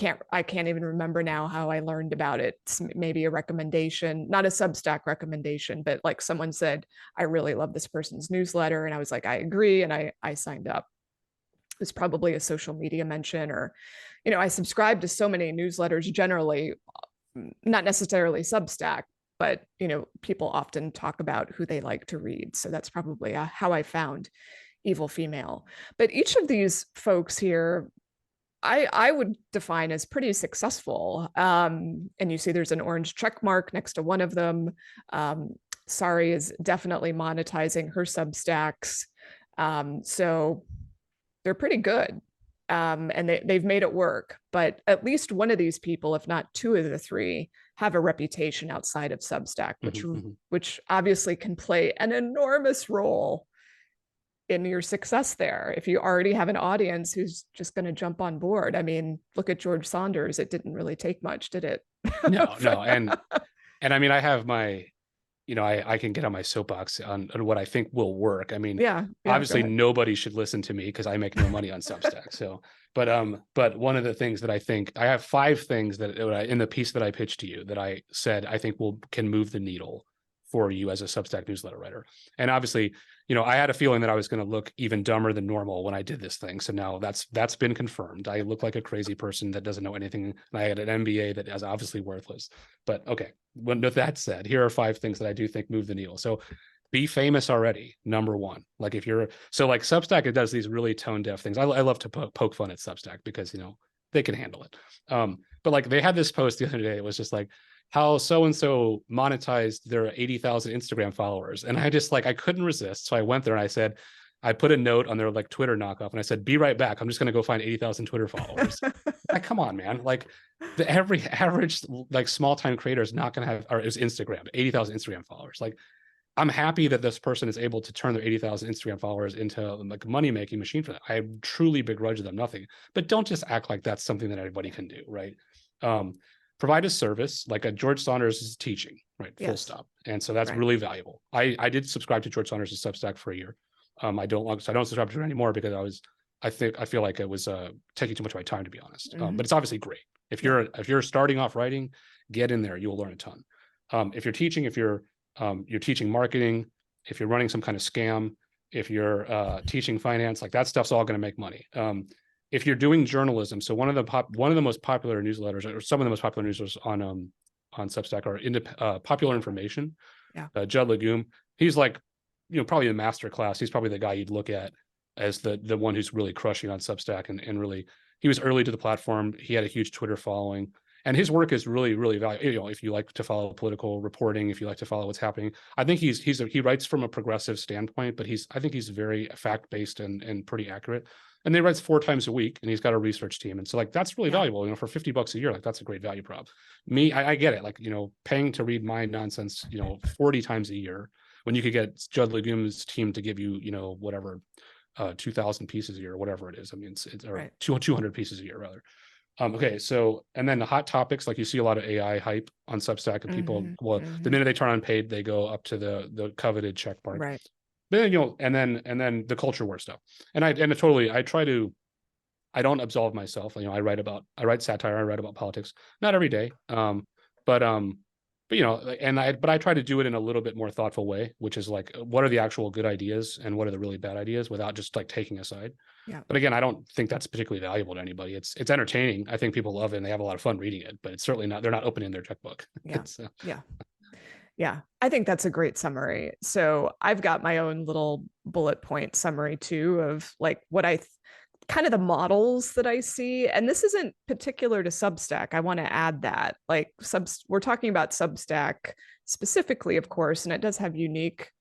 can't even remember now how I learned about it. It's maybe a recommendation, not a Substack recommendation, but like someone said, I really love this person's newsletter, and I was like, I agree, and I signed up. It was probably a social media mention, or I subscribe to so many newsletters generally, not necessarily Substack, but people often talk about who they like to read. So that's probably how I found Evil Female. But each of these folks here, I would define as pretty successful. And you see there's an orange check mark next to one of them. Sari is definitely monetizing her Substacks. So they're pretty good. And they've made it work. But at least one of these people, if not 2 of the 3, have a reputation outside of Substack, which obviously can play an enormous role in your success there. If you already have an audience who's just going to jump on board. I mean, look at George Saunders. It didn't really take much, did it? No. And I mean, I have my, I can get on my soapbox on what I think will work. I mean, Yeah. obviously nobody should listen to me because I make no money on Substack. So, but one of the things that I think, I have 5 things that in the piece that I pitched to you that I said I think can move the needle for you as a Substack newsletter writer. And obviously, I had a feeling that I was going to look even dumber than normal when I did this thing. So now that's been confirmed. I look like a crazy person that doesn't know anything. And I had an MBA that is obviously worthless. But okay, with that said, here are 5 things that I do think move the needle. So be famous already, number 1. Like like Substack, it does these really tone deaf things. I love to poke fun at Substack because, they can handle it. But like they had this post the other day. It was just like, how so-and-so monetized their 80,000 Instagram followers. And I just I couldn't resist. So I went there and I put a note on their Twitter knockoff and I said, be right back. I'm just going to go find 80,000 Twitter followers. Come on, man. The average small time creator is not going to have, or is Instagram, 80,000 Instagram followers. I'm happy that this person is able to turn their 80,000 Instagram followers into a money-making machine for them. I truly begrudge them nothing, but don't just act like that's something that everybody can do. Right. Provide a service like a George Saunders is teaching, right? Full stop. And so that's really valuable. I did subscribe to George Saunders' Substack for a year. I don't subscribe to it anymore because I feel like it was taking too much of my time, to be honest. But it's obviously great. If you're starting off writing, get in there. You will learn a ton. If you're teaching, you're teaching marketing, if you're running some kind of scam, if you're teaching finance, that stuff's all going to make money. If you're doing journalism, so one of the most popular newsletters, or some of the most popular newsletters on Substack are Popular Information. Yeah. Judd Legume, he's probably a master class. He's probably the guy you'd look at as the one who's really crushing on Substack and really, he was early to the platform. He had a huge Twitter following, and his work is really, really valuable. If you like to follow political reporting, if you like to follow what's happening, I think he writes from a progressive standpoint, but I think he's very fact-based and pretty accurate. And they writes 4 times a week, and he's got a research team. And so that's really valuable, for $50 a year, that's a great value prop. I get it. Paying to read my nonsense, 40 times a year when you could get Judd Legume's team to give you, whatever, 2,000 pieces a year, or whatever it is. I mean, it's right. 200 pieces a year rather. Okay. So, and then the hot topics, you see a lot of AI hype on Substack, and people, the minute they turn on paid, they go up to the coveted check mark. Right. But then, and then the culture war stuff. I don't absolve myself. I write satire, I write about politics, not every day. But I try to do it in a little bit more thoughtful way, which is what are the actual good ideas and what are the really bad ideas without just taking a side. Yeah. But again, I don't think that's particularly valuable to anybody. It's entertaining. I think people love it and they have a lot of fun reading it, but it's certainly not, they're not opening their checkbook. Yeah. Yeah, I think that's a great summary. So I've got my own little bullet point summary too of what kind of the models that I see. And this isn't particular to Substack. I want to add that we're talking about Substack specifically, of course, and it does have unique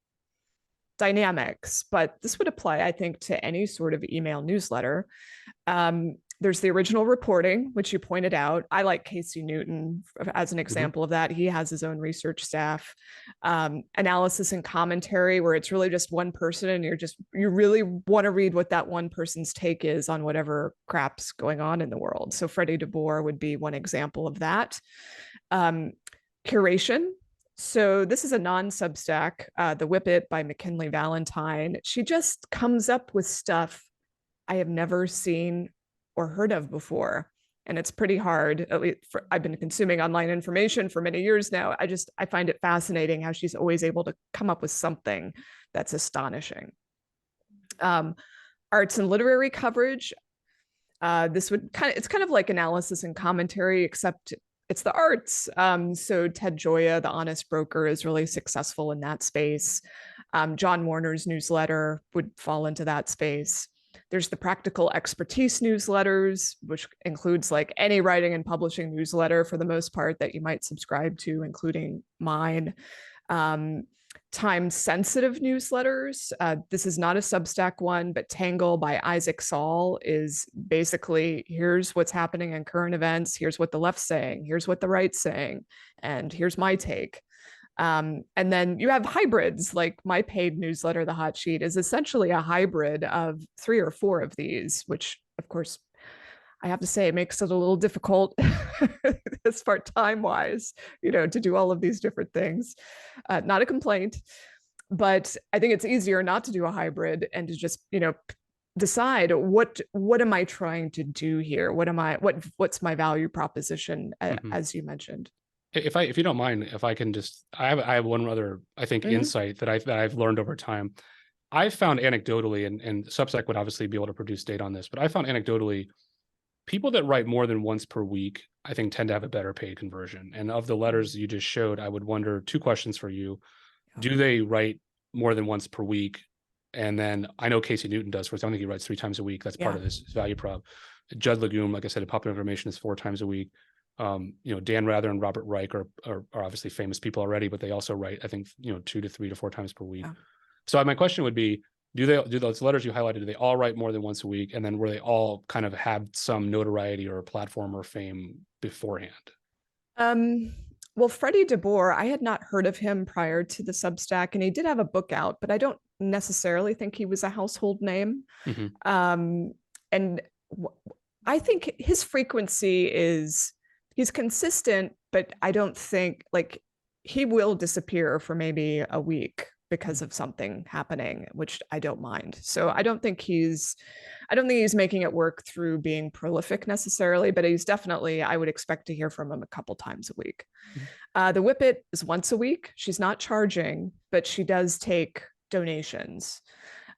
dynamics, but this would apply, I think, to any sort of email newsletter. There's the original reporting, which you pointed out. I like Casey Newton as an example of that. He has his own research staff. Analysis and commentary, where it's really just one person and you really want to read what that one person's take is on whatever crap's going on in the world. So Freddie DeBoer would be one example of that. Curation. So this is a non-Substack, The Whippet by McKinley Valentine. She just comes up with stuff I have never seen or heard of before. And it's pretty hard. At least I've been consuming online information for many years now. I find it fascinating how she's always able to come up with something that's astonishing. Arts and literary coverage. It's kind of like analysis and commentary, except it's the arts. So Ted Gioia, The Honest Broker, is really successful in that space. John Warner's newsletter would fall into that space. There's the practical expertise newsletters, which includes any writing and publishing newsletter for the most part that you might subscribe to, including mine. Time-sensitive newsletters. This is not a Substack one, but Tangle by Isaac Saul is basically, here's what's happening in current events, here's what the left's saying, here's what the right's saying, and here's my take. And then you have hybrids, like my paid newsletter, The Hot Sheet, is essentially a hybrid of 3 or 4 of these, which of course I have to say it makes it a little difficult as far time wise, to do all of these different things. Not a complaint, but I think it's easier not to do a hybrid and to just, decide what am I trying to do here? What's my value proposition, Mhm. as you mentioned. If you don't mind, if I can just, I have one other, I think, Mhm. insight that I've learned over time. I found anecdotally, and Substack would obviously be able to produce data on this, but I found anecdotally, people that write more than once per week, I think, tend to have a better paid conversion. And of the letters you just showed, I would wonder, two questions for you. Yeah. Do they write more than once per week? And then I know Casey Newton does. For example, I think he writes 3 times a week. That's part Yeah. of his value prop. Judd Legume, like I said, Popular Information is 4 times a week. Dan Rather and Robert Reich are obviously famous people already, but they also write, I think, 2 to 3 to 4 times per week. Yeah. So my question would be, do those letters you highlighted, do they all write more than once a week? And then were they all kind of have some notoriety or platform or fame beforehand? Um, well, Freddie DeBoer, I had not heard of him prior to the Substack, and he did have a book out, but I don't necessarily think he was a household name. Mm-hmm. And I think his frequency he's consistent, but I don't think, like, he will disappear for maybe a week because of something happening, which I don't mind. So I don't think he's making it work through being prolific necessarily, but he's definitely, I would expect to hear from him a couple times a week. The Whippet is once a week. She's not charging, but she does take donations.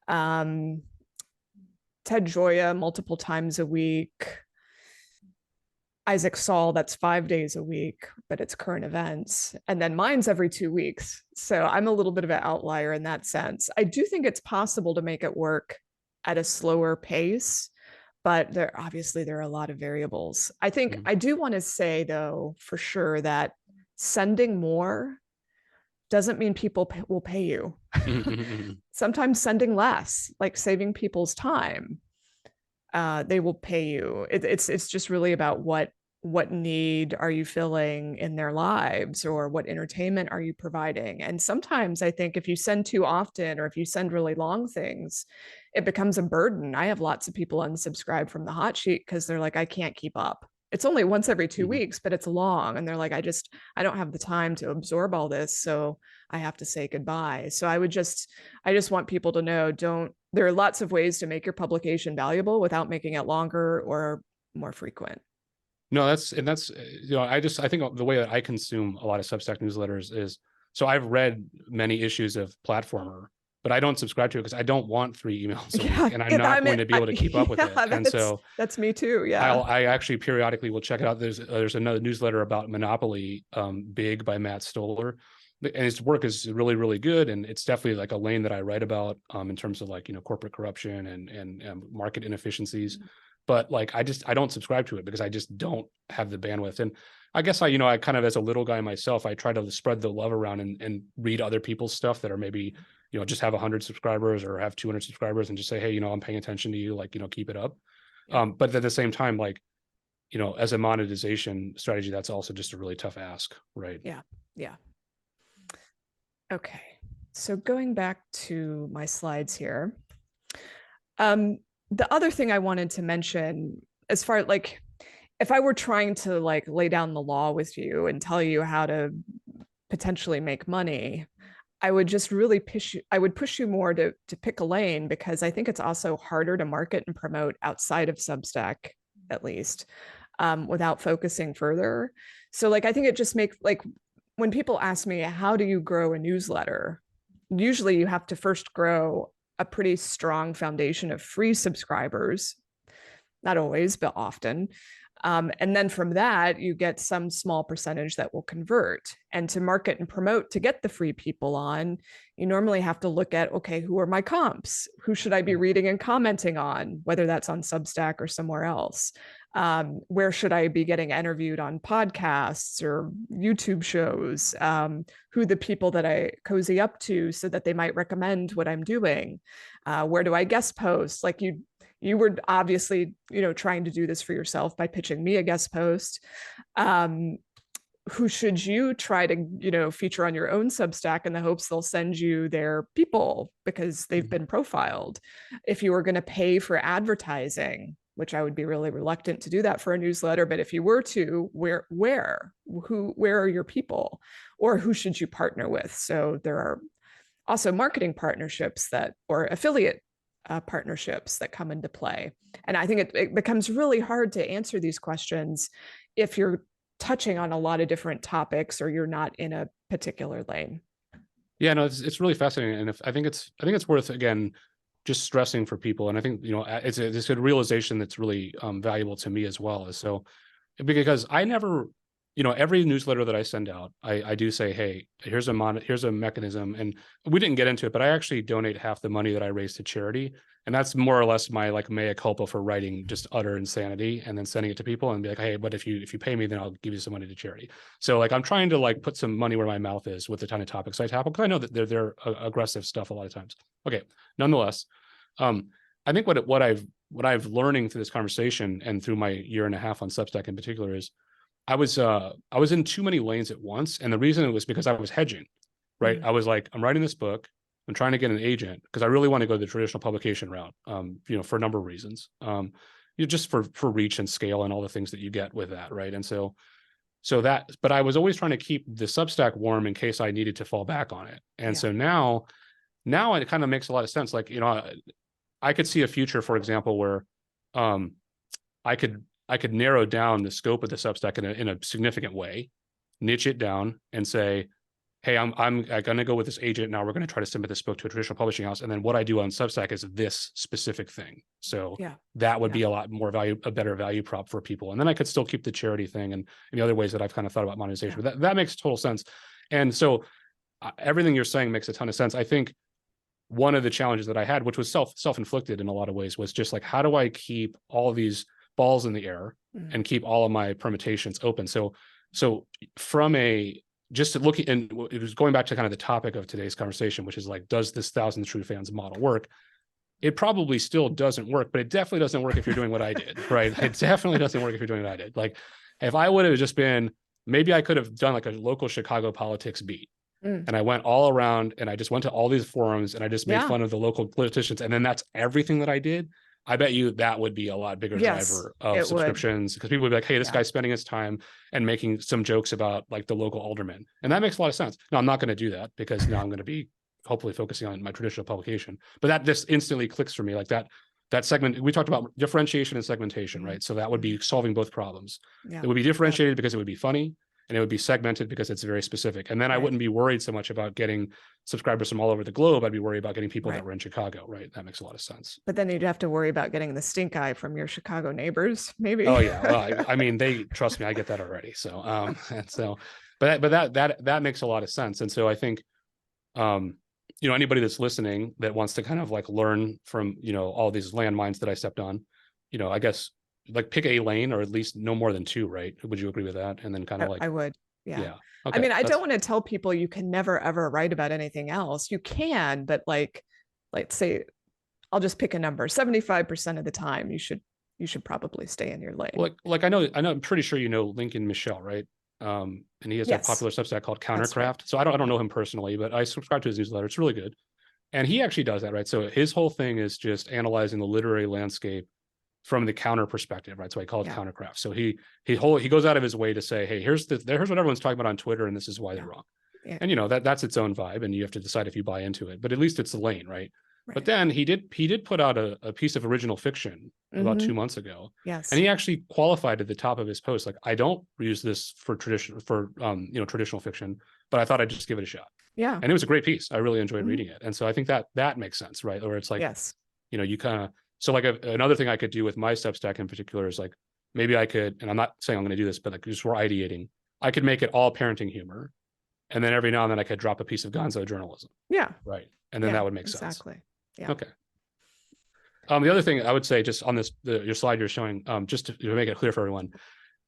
Um, Ted Joya, multiple times a week. Isaac Saul, that's 5 days a week, but it's current events. And then mine's every 2 weeks. So I'm a little bit of an outlier in that sense. I do think it's possible to make it work at a slower pace, but there are a lot of variables. I think Mm-hmm. I do want to say, though, for sure, that sending more doesn't mean people will pay you. Mm-hmm. Sometimes sending less, like saving people's time, they will pay you. It's just really about what need are you filling in their lives, or what entertainment are you providing. And sometimes I think if you send too often, or if you send really long things, it becomes a burden. I have lots of people unsubscribe from the Hot Sheet because they're like, I can't keep up. It's only once every 2 weeks, but it's long, and they're like, I don't have the time to absorb all this, so I have to say goodbye. So I just want people to know, there are lots of ways to make your publication valuable without making it longer or more frequent. No, that's I think the way that I consume a lot of Substack newsletters is, so I've read many issues of Platformer, but I don't subscribe to it because I don't want 3 emails a week, and I'm not going to be able to keep up with it. And so that's me too. Yeah. I actually periodically will check it out. There's another newsletter about Monopoly, Big by Matt Stoller, and his work is really, really good, and it's definitely like a lane that I write about, in terms of, like, corporate corruption and market inefficiencies. But like, I don't subscribe to it because I just don't have the bandwidth. And I guess I kind of, as a little guy myself, I try to spread the love around and read other people's stuff that are maybe, just have 100 subscribers or have 200 subscribers, and just say, hey, I'm paying attention to you, like, keep it up. Yeah. But at the same time, like, as a monetization strategy, that's also just a really tough ask, right? Yeah. Yeah. Okay. So going back to my slides here, the other thing I wanted to mention, as far like, if I were trying to like lay down the law with you and tell you how to potentially make money, I would just really push you more to pick a lane, because I think it's also harder to market and promote outside of Substack, at least, without focusing further. So like, I think it just makes, like, when people ask me, how do you grow a newsletter? Usually you have to first grow a pretty strong foundation of free subscribers, not always, but often. And then from that, you get some small percentage that will convert. And to market and promote to get the free people on, you normally have to look at, okay, who are my comps? Who should I be reading and commenting on, whether that's on Substack or somewhere else? Where should I be getting interviewed on podcasts or YouTube shows? Who the people that I cozy up to so that they might recommend what I'm doing? Where do I guest post? Like, you were obviously, trying to do this for yourself by pitching me a guest post. who should you try to, feature on your own Substack in the hopes they'll send you their people because they've been profiled? If you were going to pay for advertising, which I would be really reluctant to do that for a newsletter, but if you were to, where are your people, or who should you partner with? So there are also marketing partnerships or affiliate partnerships that come into play. And I think it becomes really hard to answer these questions if you're touching on a lot of different topics or you're not in a particular lane. Yeah, no, it's really fascinating, and I think it's worth, again, just stressing for people, and I think it's a realization that's really valuable to me as well. So because I never, every newsletter that I send out, I do say, hey, here's a mechanism, and we didn't get into it, but I actually donate half the money that I raise to charity, and that's more or less my like mea culpa for writing just utter insanity and then sending it to people and be like, hey, but if you pay me, then I'll give you some money to charity. So like I'm trying to like put some money where my mouth is with the kind of topics I tackle, because I know that they're aggressive stuff a lot of times. Okay, nonetheless, I think what I've learning through this conversation and through my year and a half on Substack in particular is I was in too many lanes at once, and the reason it was because I was hedging, right? Mm-hmm. I was like, I'm writing this book, I'm trying to get an agent because I really want to go the traditional publication route, for a number of reasons, just for reach and scale and all the things that you get with that, right? And so that, but I was always trying to keep the Substack warm in case I needed to fall back on it, and so now it kind of makes a lot of sense. Like, I could see a future, for example, where I could narrow down the scope of the Substack in a significant way, niche it down, and say, hey, I'm going to go with this agent now. We're going to try to submit this book to a traditional publishing house, and then what I do on Substack is this specific thing. So that would be a lot more a better value prop for people. And then I could still keep the charity thing and the other ways that I've kind of thought about monetization. But that makes total sense. And so everything you're saying makes a ton of sense. I think one of the challenges that I had, which was self-inflicted in a lot of ways, was just like, how do I keep all these balls in the air and keep all of my permutations open? So from just looking, and it was going back to kind of the topic of today's conversation, which is like, does this 1,000 True Fans model work? It probably still doesn't work, but it definitely doesn't work if you're doing what I did, right? It definitely doesn't work if you're doing what I did. Like, if I would have just been, maybe I could have done like a local Chicago politics beat. And I went all around and I just went to all these forums and I just made fun of the local politicians. And then that's everything that I did. I bet you that would be a lot bigger driver of subscriptions, because people would be like, hey, this guy's spending his time and making some jokes about like the local alderman. And that makes a lot of sense. Now, I'm not going to do that because now I'm going to be hopefully focusing on my traditional publication. But that just instantly clicks for me. Like that segment, we talked about differentiation and segmentation, right? So that would be solving both problems. It would be differentiated because it would be funny, and it would be segmented because it's very specific. And then I wouldn't be worried so much about getting subscribers from all over the globe. I'd be worried about getting people that were in Chicago, right? That makes a lot of sense. But then you'd have to worry about getting the stink eye from your Chicago neighbors, maybe. Oh yeah, well, I mean, they trust me, I get that already. So, but that makes a lot of sense. And so I think, anybody that's listening that wants to kind of like learn from, all these landmines that I stepped on, I guess, like pick a lane, or at least no more than two, right? Would you agree with that? And then kind of like, I would. Yeah. Okay, I mean, I don't want to tell people you can never ever write about anything else. You can, but like say, I'll just pick a number. 75% of the time, you should probably stay in your lane. Like I know, I'm pretty sure Lincoln Michelle, right? And he has a popular Substack called Countercraft. Right. So I don't know him personally, but I subscribe to his newsletter. It's really good. And he actually does that, right? So his whole thing is just analyzing the literary landscape from the counter perspective, right? So I call it Countercraft. So he goes out of his way to say, hey, here's what everyone's talking about on Twitter, and this is why they're wrong. And that's its own vibe, and you have to decide if you buy into it. But at least it's the lane, right? But then he did put out a piece of original fiction about 2 months ago. Yes. And he actually qualified at the top of his post, like, I don't use this for traditional fiction, but I thought I'd just give it a shot. Yeah. And it was a great piece. I really enjoyed reading it. And so I think that makes sense, right? Or it's like, you kind of, so like another thing I could do with my Substack in particular is like, maybe I could, and I'm not saying I'm going to do this, but like just we're ideating, I could make it all parenting humor. And then every now and then I could drop a piece of gonzo journalism. Yeah. Right. And then that would make sense. Exactly. Yeah. Okay. The other thing I would say, just on your slide you're showing, just to make it clear for everyone,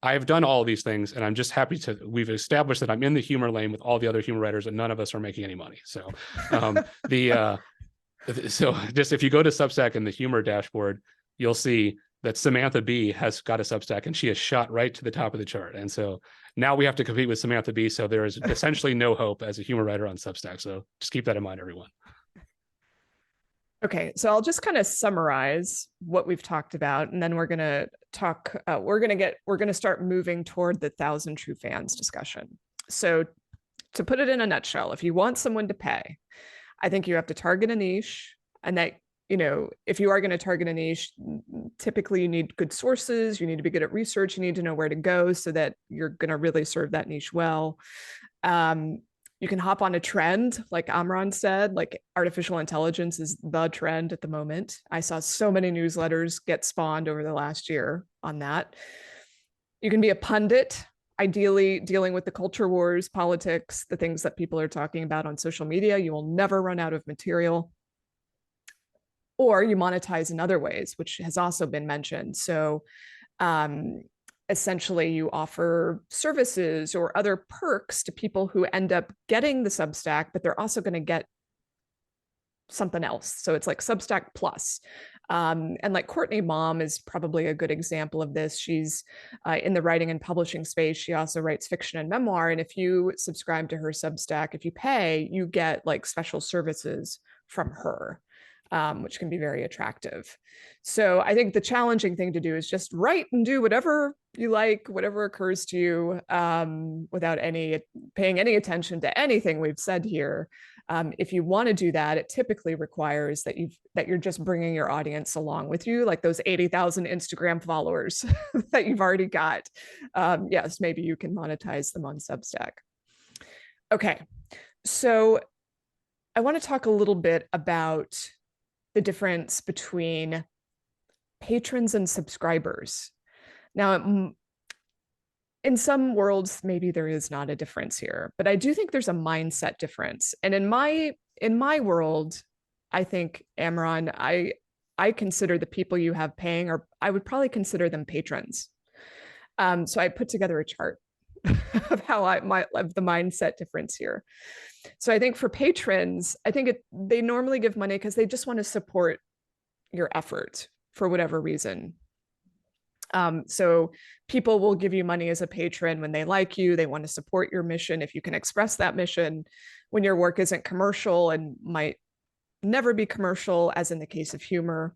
I've done all of these things, and I'm just happy we've established that I'm in the humor lane with all the other humor writers, and none of us are making any money. So so just if you go to Substack in the humor dashboard, you'll see that Samantha B has got a Substack and she has shot right to the top of the chart. And so now we have to compete with Samantha B. So there is essentially no hope as a humor writer on Substack. So just keep that in mind, everyone. Okay, so I'll just kind of summarize what we've talked about, and then we're gonna talk. We're gonna start moving toward the 1,000 True Fans discussion. So, to put it in a nutshell, if you want someone to pay, I think you have to target a niche, and that, you know, if you are going to target a niche, typically you need good sources, you need to be good at research, you need to know where to go so that you're going to really serve that niche well. You can hop on a trend, like Amran said, like artificial intelligence is the trend at the moment. I saw so many newsletters get spawned over the last year on that. You can be a pundit, ideally dealing with the culture wars, politics, the things that people are talking about on social media. You will never run out of material. Or you monetize in other ways, which has also been mentioned. So essentially you offer services or other perks to people who end up getting the Substack, but they're also going to get something else. So it's like Substack Plus. And like Courtney Mom is probably a good example of this. She's in the writing and publishing space. She also writes fiction and memoir. And if you subscribe to her Substack, if you pay, you get like special services from her. Which can be very attractive. So I think the challenging thing to do is just write and do whatever you like, whatever occurs to you, without paying any attention to anything we've said here. If you want to do that, it typically requires that you're just bringing your audience along with you, like those 80,000 Instagram followers that you've already got. Yes, maybe you can monetize them on Substack. Okay, so I want to talk a little bit about the difference between patrons and subscribers. Now, in some worlds, maybe there is not a difference here, but I do think there's a mindset difference. And in my world, I think, Amran, I consider the people you have paying, or I would probably consider them patrons. So I put together a chart of how of the mindset difference here. So I think for patrons, I think they normally give money because they just want to support your effort for whatever reason. So people will give you money as a patron when they like you, they want to support your mission. If you can express that mission, when your work isn't commercial and might never be commercial, as in the case of humor,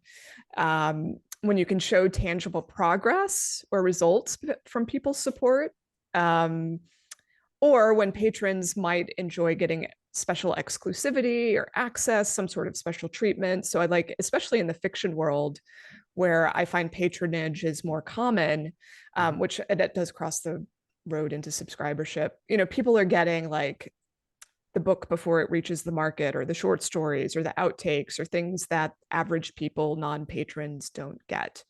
when you can show tangible progress or results from people's support, or when patrons might enjoy getting special exclusivity or access, some sort of special treatment. So I like, especially in the fiction world, where I find patronage is more common, which that does cross the road into subscribership. You know, people are getting like the book before it reaches the market, or the short stories, or the outtakes, or things that average people, non-patrons, don't get.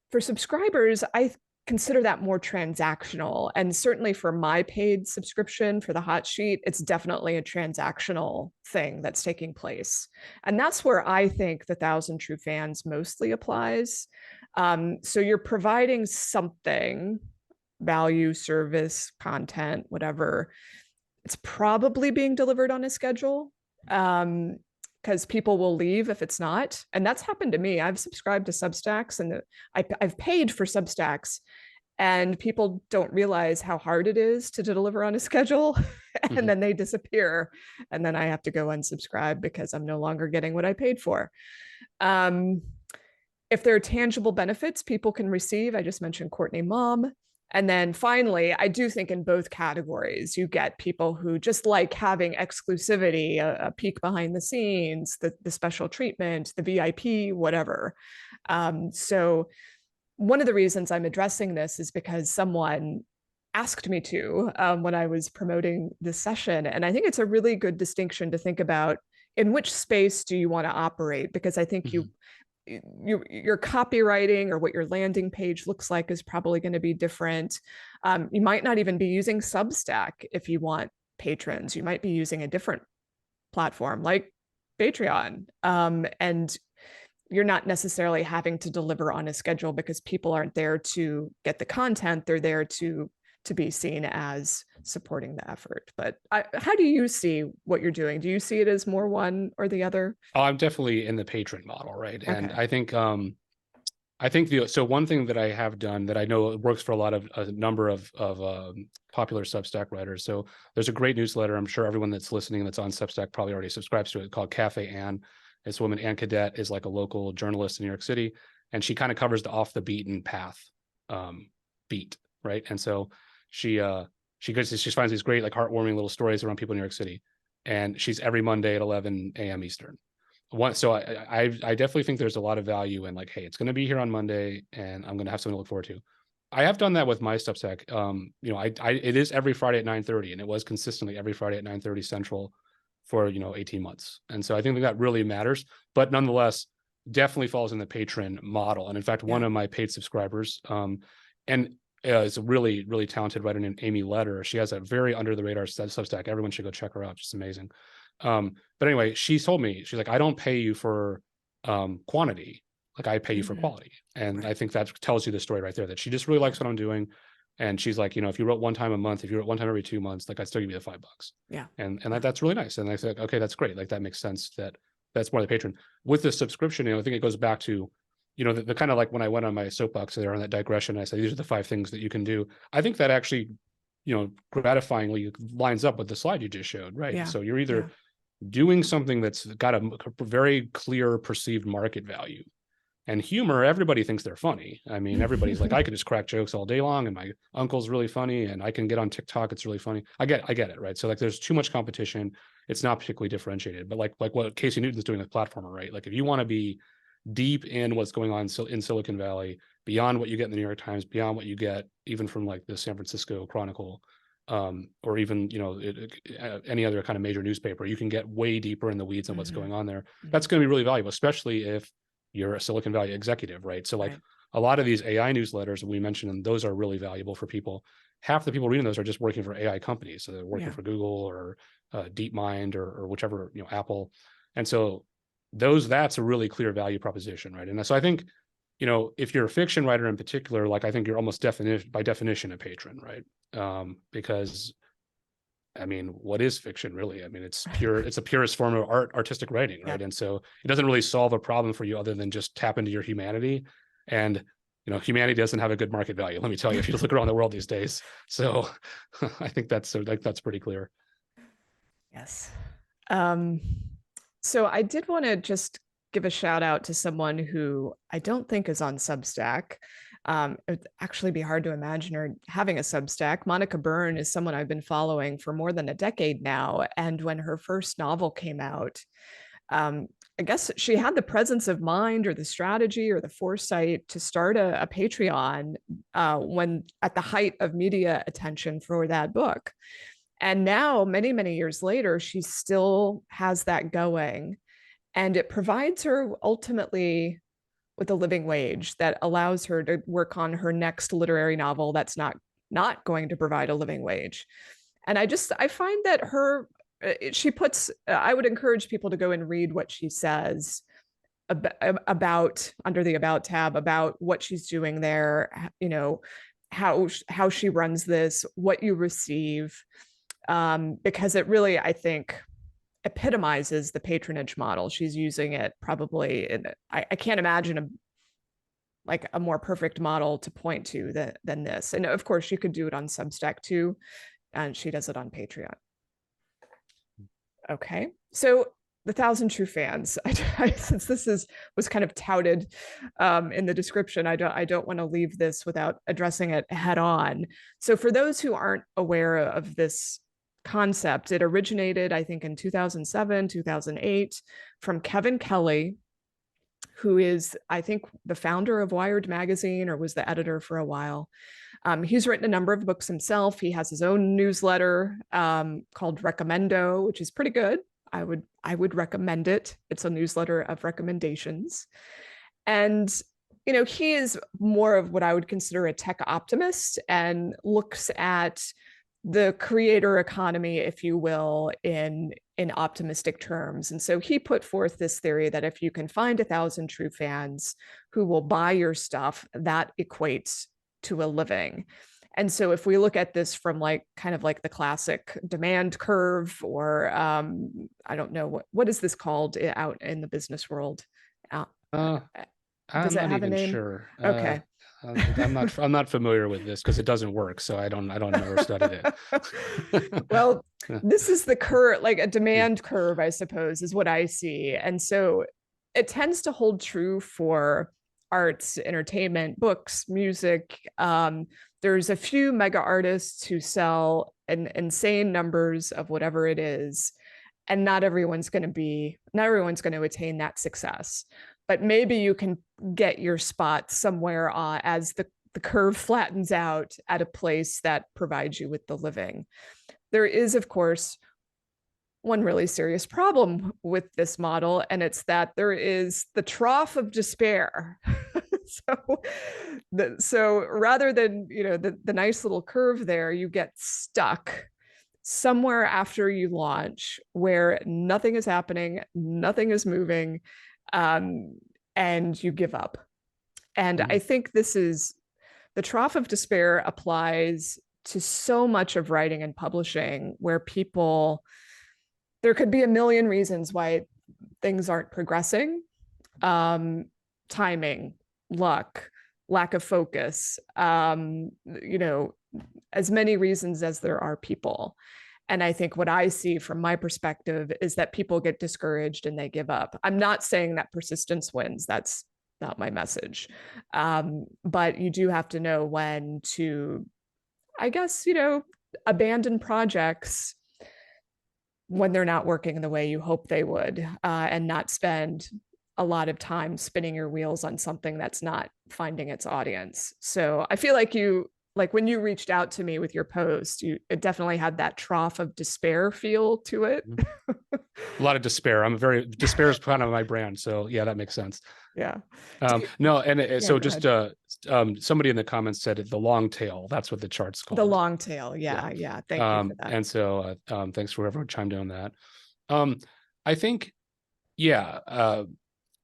For subscribers, I consider that more transactional. And certainly for my paid subscription for the hot sheet, it's definitely a transactional thing that's taking place. And that's where I think the 1,000 True Fans mostly applies. So you're providing something, value, service, content, whatever. It's probably being delivered on a schedule. Because people will leave if it's not. And that's happened to me. I've subscribed to Substacks, and I've paid for Substacks, and people don't realize how hard it is to deliver on a schedule. And then they disappear. And then I have to go unsubscribe because I'm no longer getting what I paid for. If there are tangible benefits people can receive, I just mentioned Courtney Mom. And then finally, I do think in both categories, you get people who just like having exclusivity, a peek behind the scenes, the special treatment, the VIP, whatever. So one of the reasons I'm addressing this is because someone asked me to when I was promoting this session. And I think it's a really good distinction to think about: in which space do you want to operate? Because I think your copywriting or what your landing page looks like is probably going to be different. You might not even be using Substack if you want patrons. You might be using a different platform like Patreon. And you're not necessarily having to deliver on a schedule because people aren't there to get the content. They're there to to be seen as supporting the effort. But how do you see what you're doing? Do you see it as more one or the other? Oh, I'm definitely in the patron model, right? And Okay. I think so one thing that I have done that I know works for a number of popular Substack writers. So there's a great newsletter. I'm sure everyone that's listening that's on Substack probably already subscribes to it, called Cafe Ann. This woman, Ann Cadet, is like a local journalist in New York City, and she kind of covers the off the beaten path beat, right? And so she she finds these great, like, heartwarming little stories around people in New York City, and she's every Monday at 11 a.m. Eastern. So I definitely think there's a lot of value in, like, hey, it's going to be here on Monday, and I'm going to have something to look forward to. I have done that with my Substack. It is every Friday at 9:30, and it was consistently every Friday at 9:30 Central for 18 months. And so I think that really matters. But nonetheless, definitely falls in the patron model. And in fact, one of my paid subscribers, and is a really, really talented writer named Amy Letter. She has a very under the radar Substack. Everyone should go check her out. She's amazing. But anyway, she told me, she's like, I don't pay you for quantity, like I pay you for quality. And I think that tells you the story right there, that she just really likes what I'm doing. And she's like, if you wrote one time a month, if you wrote one time every 2 months, like, I'd still give you the $5. Yeah. And that's really nice. And I said, okay, that's great. Like, that makes sense, that's more the patron. With the subscription, I think it goes back to, the kind of, like, when I went on my soapbox there on that digression, I said, these are the 5 things that you can do. I think that actually, gratifyingly lines up with the slide you just showed, right? Yeah. So you're either doing something that's got a very clear perceived market value. And humor, everybody thinks they're funny. I mean, everybody's like, I could just crack jokes all day long, and my uncle's really funny, and I can get on TikTok, it's really funny. I get it, right? So, like, there's too much competition. It's not particularly differentiated. But like what Casey Newton's doing with Platformer, right? Like, if you want to be deep in what's going on in Silicon Valley, beyond what you get in the New York Times, beyond what you get even from, like, the San Francisco Chronicle, or even any other kind of major newspaper, you can get way deeper in the weeds on what's going on there. That's going to be really valuable, especially if you're a Silicon Valley executive, right? So, like, a lot of these AI newsletters that we mentioned, and those are really valuable for people. Half the people reading those are just working for AI companies, so they're working for Google or DeepMind or whichever, Apple. And so that's a really clear value proposition, right? And so I think, if you're a fiction writer in particular, like, I think you're almost by definition a patron, right? Because, I mean, what is fiction really? I mean, it's a purest form of artistic writing, right? And so it doesn't really solve a problem for you other than just tap into your humanity. And, humanity doesn't have a good market value, let me tell you, if you just look around the world these days. So I think that's pretty clear. Yes. So I did want to just give a shout out to someone who I don't think is on Substack. It'd actually be hard to imagine her having a Substack. Monica Byrne is someone I've been following for more than a decade now. And when her first novel came out, I guess she had the presence of mind or the strategy or the foresight to start a Patreon when at the height of media attention for that book. And now, many, many years later, she still has that going. And it provides her ultimately with a living wage that allows her to work on her next literary novel that's not going to provide a living wage. And I find that she puts, I would encourage people to go and read what she says about under the About tab about what she's doing there, how she runs this, what you receive, because it really, I think, epitomizes the patronage model. She's using it probably I can't imagine a more perfect model to point to than this. And of course, you could do it on Substack too, and she does it on Patreon. Okay, so the 1,000 True Fans. Since this was kind of touted in the description, I don't want to leave this without addressing it head on. So for those who aren't aware of this concept, it originated, I think, in 2007, 2008, from Kevin Kelly, who is, I think, the founder of Wired magazine, or was the editor for a while. He's written a number of books himself. He has his own newsletter called Recommendo, which is pretty good. I would recommend it. It's a newsletter of recommendations. And, he is more of what I would consider a tech optimist and looks at the creator economy, if you will, in optimistic terms. And so he put forth this theory that if you can find 1,000 true fans who will buy your stuff, that equates to a living. And so if we look at this from like kind of like the classic demand curve, or I don't know, what is this called out in the business world? Uh, Uh, does I'm it not have a even name? sure. Okay. I'm not familiar with this because it doesn't work. So I don't never studied it. Well, Yeah. this is the curve, like a Yeah. demand curve, I suppose, is what I see. And so it tends to hold true for arts, entertainment, books, music. There's a few mega artists who sell an insane numbers of whatever it is, and not everyone's going to attain that success. But maybe you can get your spot somewhere as the curve flattens out at a place that provides you with the living. There is, of course, one really serious problem with this model, and it's that there is the trough of despair. So rather than the nice little curve there, you get stuck somewhere after you launch where nothing is happening, nothing is moving, um, and you give up. And I think this is the trough of despair applies to so much of writing and publishing, where there could be a million reasons why things aren't progressing. Timing, luck, lack of focus, as many reasons as there are people. And I think what I see from my perspective is that people get discouraged and they give up. I'm not saying that persistence wins. That's not my message. But you do have to know when to, I guess, abandon projects when they're not working the way you hope they would, and not spend a lot of time spinning your wheels on something that's not finding its audience. So I feel like when you reached out to me with your post, it definitely had that trough of despair feel to it. A lot of despair. Despair is kind of my brand. So yeah, that makes sense. Yeah. No, and so just somebody in the comments said the long tail. That's what the chart's called. The long tail. Yeah. Thank you for that. And so thanks for whoever chimed in on that. I think,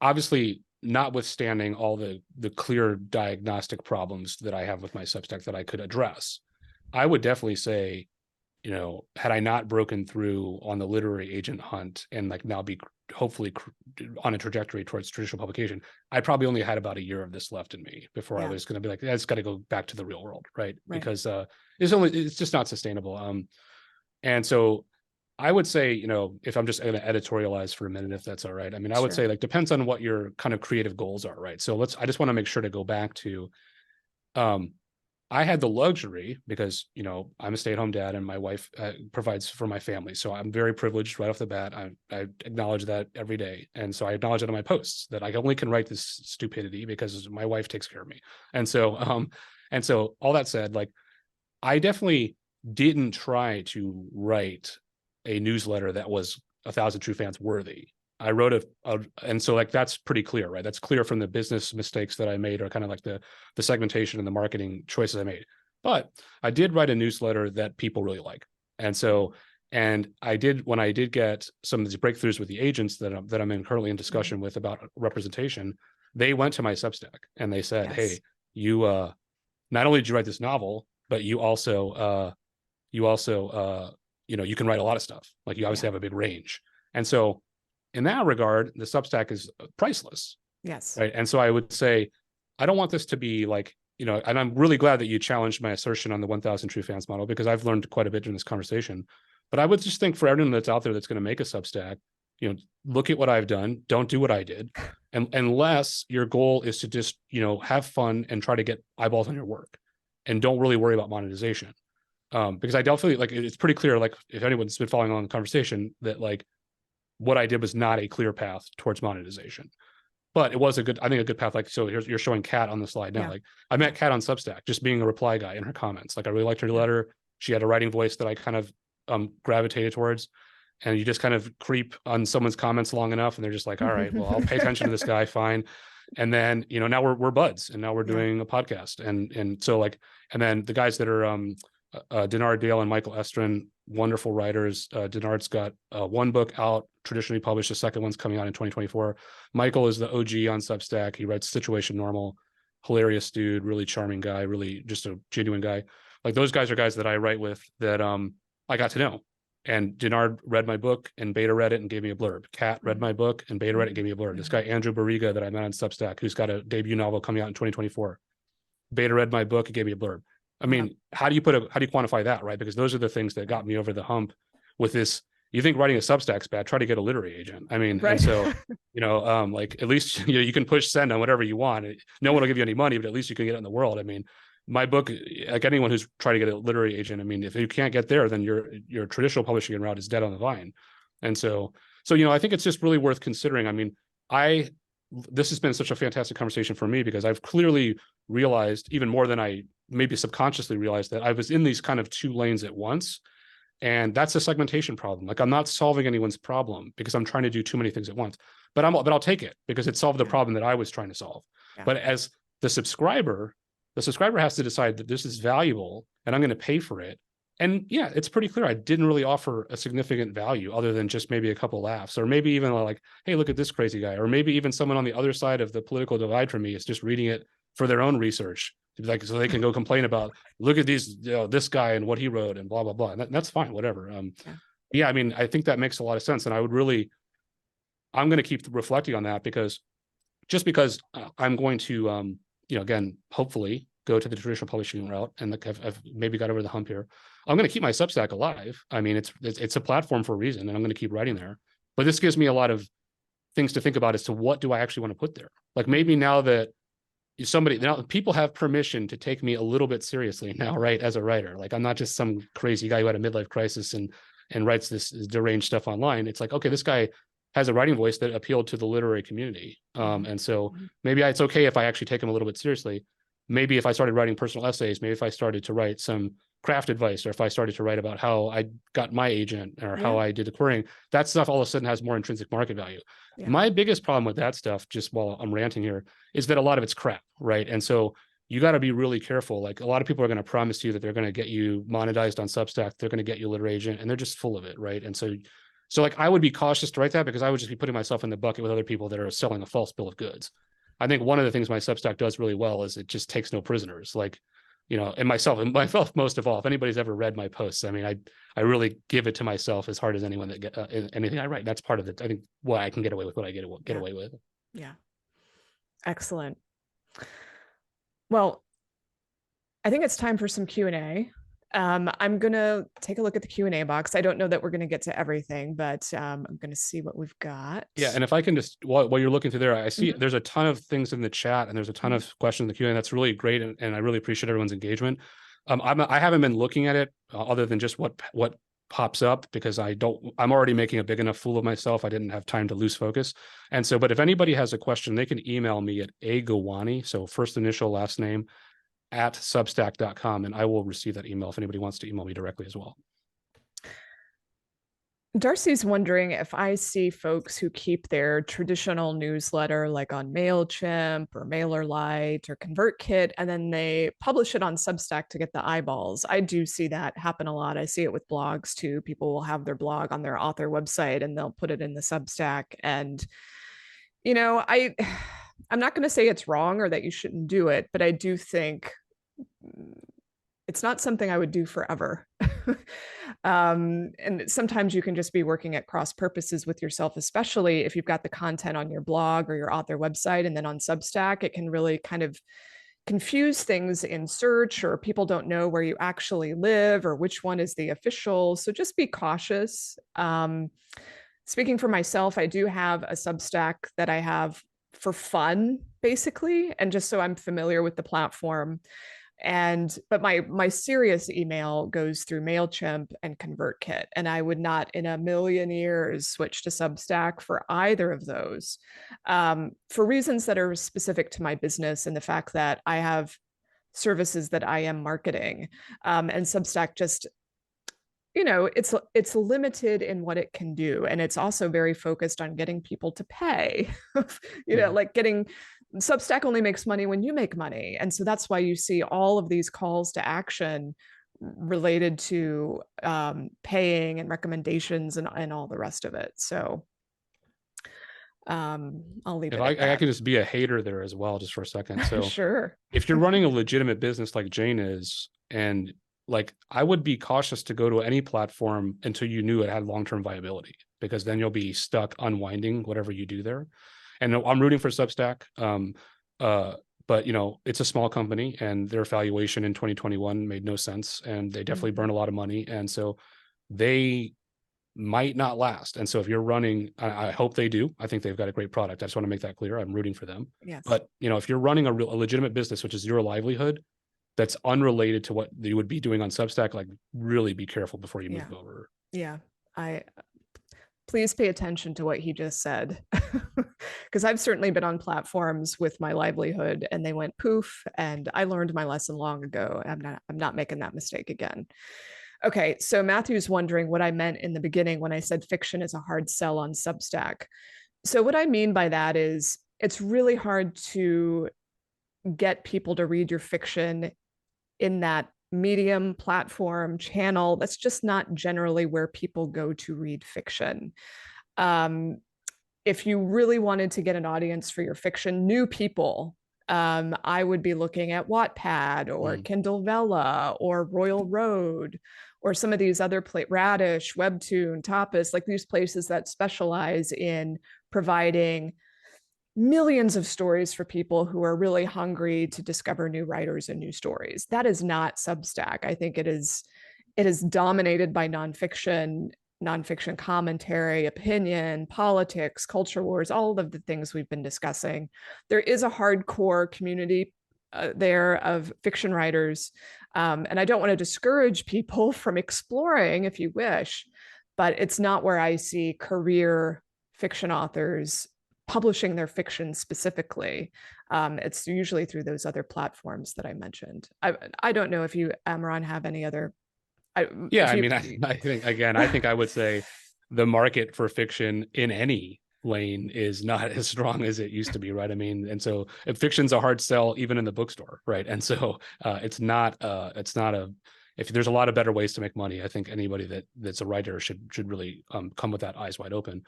obviously, notwithstanding all the clear diagnostic problems that I have with my Substack that I could address, I would definitely say, had I not broken through on the literary agent hunt and like now be hopefully on a trajectory towards traditional publication, I probably only had about a year of this left in me before I was going to be like, it's got to go back to the real world, right? Because it's just not sustainable. And so I would say, if I'm just going to editorialize for a minute, if that's all right. I mean, I would say like depends on what your kind of creative goals are, right? So I just want to make sure to go back to, I had the luxury because, I'm a stay-at-home dad and my wife provides for my family. So I'm very privileged right off the bat. I acknowledge that every day. And so I acknowledge it in my posts that I only can write this stupidity because my wife takes care of me. And so all that said, like, I definitely didn't try to write a newsletter that was 1,000 True Fans worthy. I wrote and so like that's pretty clear, right? That's clear from the business mistakes that I made, or kind of like the segmentation and the marketing choices I made. But I did write a newsletter that people really like, and so when I did get some of these breakthroughs with the agents that I'm currently in discussion with about representation, they went to my Substack and they said, "Hey, you not only did you write this novel, but you also you can write a lot of stuff. Like you obviously have a big range." And so in that regard, the Substack is priceless. Yes. Right. And so I would say, I don't want this to be like, and I'm really glad that you challenged my assertion on the 1,000 True Fans model, because I've learned quite a bit in this conversation. But I would just think for everyone that's out there that's going to make a Substack, look at what I've done. Don't do what I did. And unless your goal is to just, have fun and try to get eyeballs on your work, and don't really worry about monetization. Because I definitely, like, it's pretty clear, like, if anyone's been following along the conversation, that like what I did was not a clear path towards monetization, but it was a good path. Like, so you're showing Kat on the slide now. Like, I met Kat on Substack just being a reply guy in her comments. Like, I really liked her letter. She had a writing voice that I kind of gravitated towards, and you just kind of creep on someone's comments long enough and they're just like, all right, well, I'll pay attention to this guy. Fine. And then, now we're buds, and now we're doing a podcast. And so like, and then the guys that are, Denard Dale and Michael Estrin, wonderful writers. Denard's got one book out, traditionally published. The second one's coming out in 2024. Michael is the OG on Substack. He writes Situation Normal, hilarious dude, really charming guy, really just a genuine guy. Like those guys are guys that I write with that I got to know. And Denard read my book and beta read it and gave me a blurb. Kat read my book and beta read it and gave me a blurb. This guy, Andrew Barriga, that I met on Substack, who's got a debut novel coming out in 2024, beta read my book and gave me a blurb. I mean, how do you quantify that, right? Because those are the things that got me over the hump with this. You think writing a Substack's bad, try to get a literary agent. I mean, and so, like at least, you can push send on whatever you want. No one will give you any money, but at least you can get it in the world. I mean, my book, like anyone who's trying to get a literary agent, I mean, if you can't get there, then your traditional publishing route is dead on the vine. And so, I think it's just really worth considering. I mean, this has been such a fantastic conversation for me because I've clearly realized, even more than I maybe subconsciously realized, that I was in these kind of two lanes at once. And that's a segmentation problem. Like I'm not solving anyone's problem because I'm trying to do too many things at once, but I'll take it because it solved the problem that I was trying to solve. But as the subscriber has to decide that this is valuable and I'm going to pay for it. And yeah, it's pretty clear I didn't really offer a significant value other than just maybe a couple laughs, or maybe even like, hey, look at this crazy guy, or maybe even someone on the other side of the political divide from me is just reading it for their own research, like so they can go complain about, look at these, this guy and what he wrote and blah blah blah. And that's fine, whatever. I mean, I think that makes a lot of sense, and I'm going to keep reflecting on that because I'm going to again, hopefully go to the traditional publishing route, and I've maybe got over the hump here. I'm going to keep my Substack alive. I mean, it's a platform for a reason, and I'm going to keep writing there. But this gives me a lot of things to think about as to what do I actually want to put there. Like maybe now that people have permission to take me a little bit seriously now, right? As a writer, like I'm not just some crazy guy who had a midlife crisis and writes this deranged stuff online. It's like, okay, this guy has a writing voice that appealed to the literary community. And so maybe it's okay if I actually take him a little bit seriously. Maybe if I started writing personal essays, maybe if I started to write some craft advice, or if I started to write about how I got my agent or how I did the querying, that stuff all of a sudden has more intrinsic market value. My biggest problem with that stuff, just while I'm ranting here, is that a lot of it's crap, right? And so you got to be really careful. Like a lot of people are going to promise you that they're going to get you monetized on Substack, they're going to get you a literary agent, and they're just full of it, right? And so like I would be cautious to write that because I would just be putting myself in the bucket with other people that are selling a false bill of goods. I think one of the things my Substack does really well is it just takes no prisoners. Like, and myself most of all, if anybody's ever read my posts, I mean, I really give it to myself as hard as anyone that get anything I write. That's part of it. I think why I can get away with what I get away with. Yeah. Excellent. Well, I think it's time for some Q&A. I'm going to take a look at the Q&A box. I don't know that we're going to get to everything, but I'm going to see what we've got. Yeah. And if I can just, while you're looking through there, I see there's a ton of things in the chat and there's a ton of questions in the Q&A. That's really great. And I really appreciate everyone's engagement. I haven't been looking at it other than just what pops up because I'm already making a big enough fool of myself. I didn't have time to lose focus. And so, but if anybody has a question, they can email me at Gowani. So first initial, last name, at substack.com, and I will receive that email if anybody wants to email me directly as well. Darcy's wondering if I see folks who keep their traditional newsletter like on MailChimp or MailerLite or ConvertKit, and then they publish it on Substack to get the eyeballs. I do see that happen a lot. I see it with blogs too. People will have their blog on their author website and they'll put it in the Substack. And, I'm not going to say it's wrong or that you shouldn't do it, but I do think it's not something I would do forever. And sometimes you can just be working at cross purposes with yourself, especially if you've got the content on your blog or your author website and then on Substack. It can really kind of confuse things in search, or people don't know where you actually live or which one is the official. So just be cautious. Speaking for myself, I do have a Substack that I have for fun, basically, and just so I'm familiar with the platform. But my serious email goes through MailChimp and ConvertKit, and I would not in a million years switch to Substack for either of those, for reasons that are specific to my business and the fact that I have services that I am marketing, and Substack just, it's limited in what it can do, and it's also very focused on getting people to pay. Like Substack only makes money when you make money, and so that's why you see all of these calls to action related to paying and recommendations and all the rest of it. So I'll leave it at that. I can just be a hater there as well, just for a second. So sure. If you're running a legitimate business like Jane is, and like I would be cautious to go to any platform until you knew it had long-term viability, because then you'll be stuck unwinding whatever you do there. And I'm rooting for Substack. But it's a small company, and their valuation in 2021 made no sense, and they definitely burn a lot of money. And so they might not last. And so if you're running, I hope they do. I think they've got a great product. I just want to make that clear. I'm rooting for them. Yes. But if you're running a legitimate business, which is your livelihood, that's unrelated to what you would be doing on Substack, like really be careful before you move over. Yeah. Please pay attention to what he just said, because I've certainly been on platforms with my livelihood and they went poof, and I learned my lesson long ago. I'm not making that mistake again. Okay, so Matthew's wondering what I meant in the beginning when I said fiction is a hard sell on Substack. So what I mean by that is it's really hard to get people to read your fiction in that medium, platform, channel. That's just not generally where people go to read fiction. If you really wanted to get an audience for your fiction, new people, I would be looking at Wattpad or Kindle Vella or Royal Road or some of these other Radish, Webtoon, Tapas, like these places that specialize in providing millions of stories for people who are really hungry to discover new writers and new stories. That is not Substack. I think it is dominated by nonfiction commentary, opinion, politics, culture wars, all of the things we've been discussing. There is a hardcore community there of fiction writers. And I don't want to discourage people from exploring if you wish, but it's not where I see career fiction authors publishing their fiction specifically. It's usually through those other platforms that I mentioned. I don't know if you, Amran, have any other. I think I would say the market for fiction in any lane is not as strong as it used to be, right? I mean, and so if fiction's a hard sell, even in the bookstore, right? And so if there's a lot of better ways to make money, I think anybody that's a writer should really come with that eyes wide open.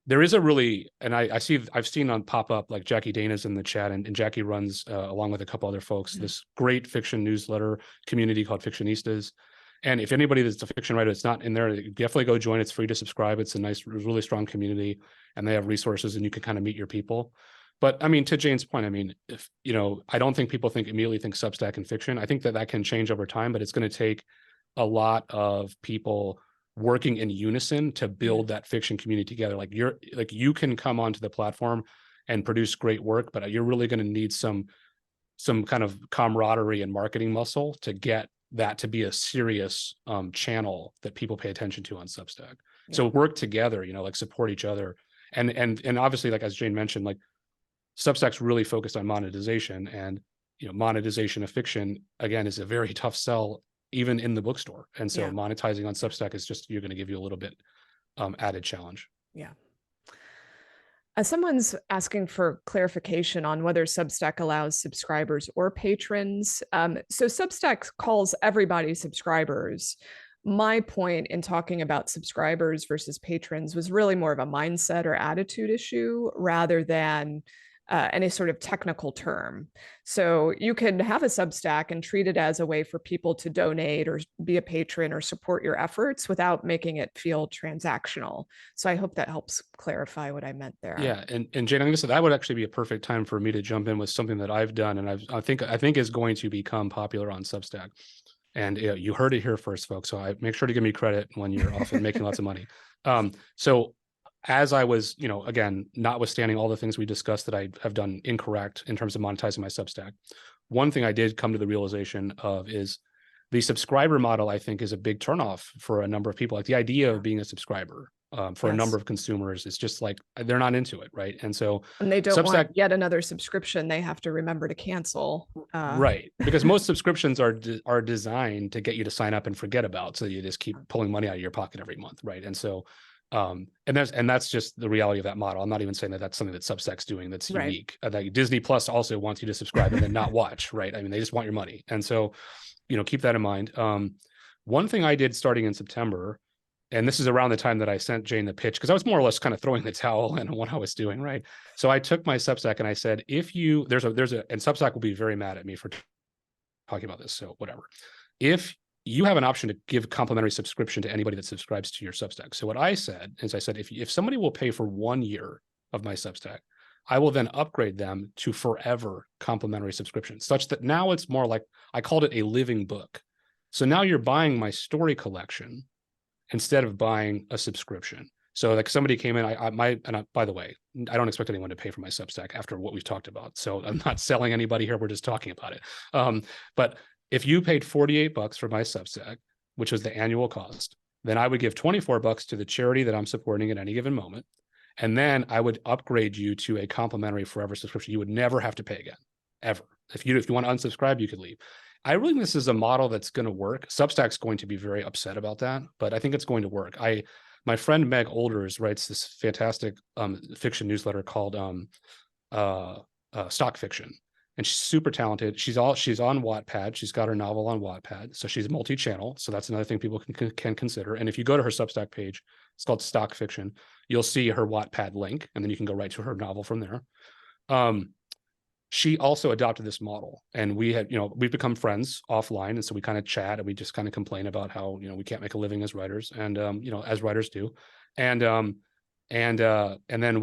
There is I've seen on pop up, like Jackie Dana's in the chat, and Jackie runs along with a couple other folks this great fiction newsletter community called Fictionistas. And if anybody that's a fiction writer that's not in there, definitely go join. It's free to subscribe. It's a nice, really strong community, and they have resources, and you can kind of meet your people. But I mean, to Jane's point, I mean, if I don't think people immediately think Substack and fiction. I think that can change over time, but it's going to take a lot of people working in unison to build that fiction community together. You can come onto the platform and produce great work, but you're really going to need some kind of camaraderie and marketing muscle to get that to be a serious channel that people pay attention to on Substack. Yeah. So work together, support each other. And obviously, like as Jane mentioned, like Substack's really focused on monetization, and monetization of fiction, again, is a very tough sell even in the bookstore. And so monetizing on Substack is you're going to give you a little bit added challenge. Yeah. Someone's asking for clarification on whether Substack allows subscribers or patrons. So Substack calls everybody subscribers. My point in talking about subscribers versus patrons was really more of a mindset or attitude issue rather than any sort of technical term. So you can have a Substack and treat it as a way for people to donate or be a patron or support your efforts without making it feel transactional. So I hope that helps clarify what I meant there. Yeah, and Jane, I'm going to say that would actually be a perfect time for me to jump in with something that I've done, and I think is going to become popular on Substack. And you heard it here first, folks. So make sure to give me credit when you're off and making lots of money. So as I was, again, notwithstanding all the things we discussed that I have done incorrect in terms of monetizing my Substack, one thing I did come to the realization of is the subscriber model, I think, is a big turnoff for a number of people. Like the idea of being a subscriber for a number of consumers, it's just like they're not into it, right? And so they don't want yet another subscription they have to remember to cancel. Right, because most subscriptions are designed to get you to sign up and forget about, so you just keep pulling money out of your pocket every month, right? And so and that's just the reality of that model. I'm not even saying that that's something that Substack's doing that's unique. Like Disney Plus also wants you to subscribe and then not watch, right? I mean, they just want your money. And so, keep that in mind. One thing I did starting in September, and this is around the time that I sent Jane the pitch, because I was more or less kind of throwing the towel in what I was doing, right? So I took my Substack and I said, and Substack will be very mad at me for talking about this, so whatever. if you have an option to give complimentary subscription to anybody that subscribes to your Substack. So what I said is I said, if somebody will pay for 1 year of my Substack, I will then upgrade them to forever complimentary subscription, such that now it's more like, I called it a living book. So now you're buying my story collection instead of buying a subscription. So like somebody came in, by the way, I don't expect anyone to pay for my Substack after what we've talked about. So I'm not selling anybody here. We're just talking about it. But if you paid $48 for my Substack, which was the annual cost, then I would give $24 to the charity that I'm supporting at any given moment. And then I would upgrade you to a complimentary forever subscription. You would never have to pay again, ever. If you want to unsubscribe, you could leave. I really think this is a model that's going to work. Substack's going to be very upset about that, but I think it's going to work. My friend Meg Olders writes this fantastic fiction newsletter called Stock Fiction, and she's super talented. She's on Wattpad. She's got her novel on Wattpad, so she's multi-channel. So that's another thing people can consider. And if you go to her Substack page, it's called Stock Fiction. You'll see her Wattpad link, and then you can go right to her novel from there. She also adopted this model, and we've become friends offline, and so we kind of chat and we just kind of complain about how we can't make a living as writers, and as writers do, and then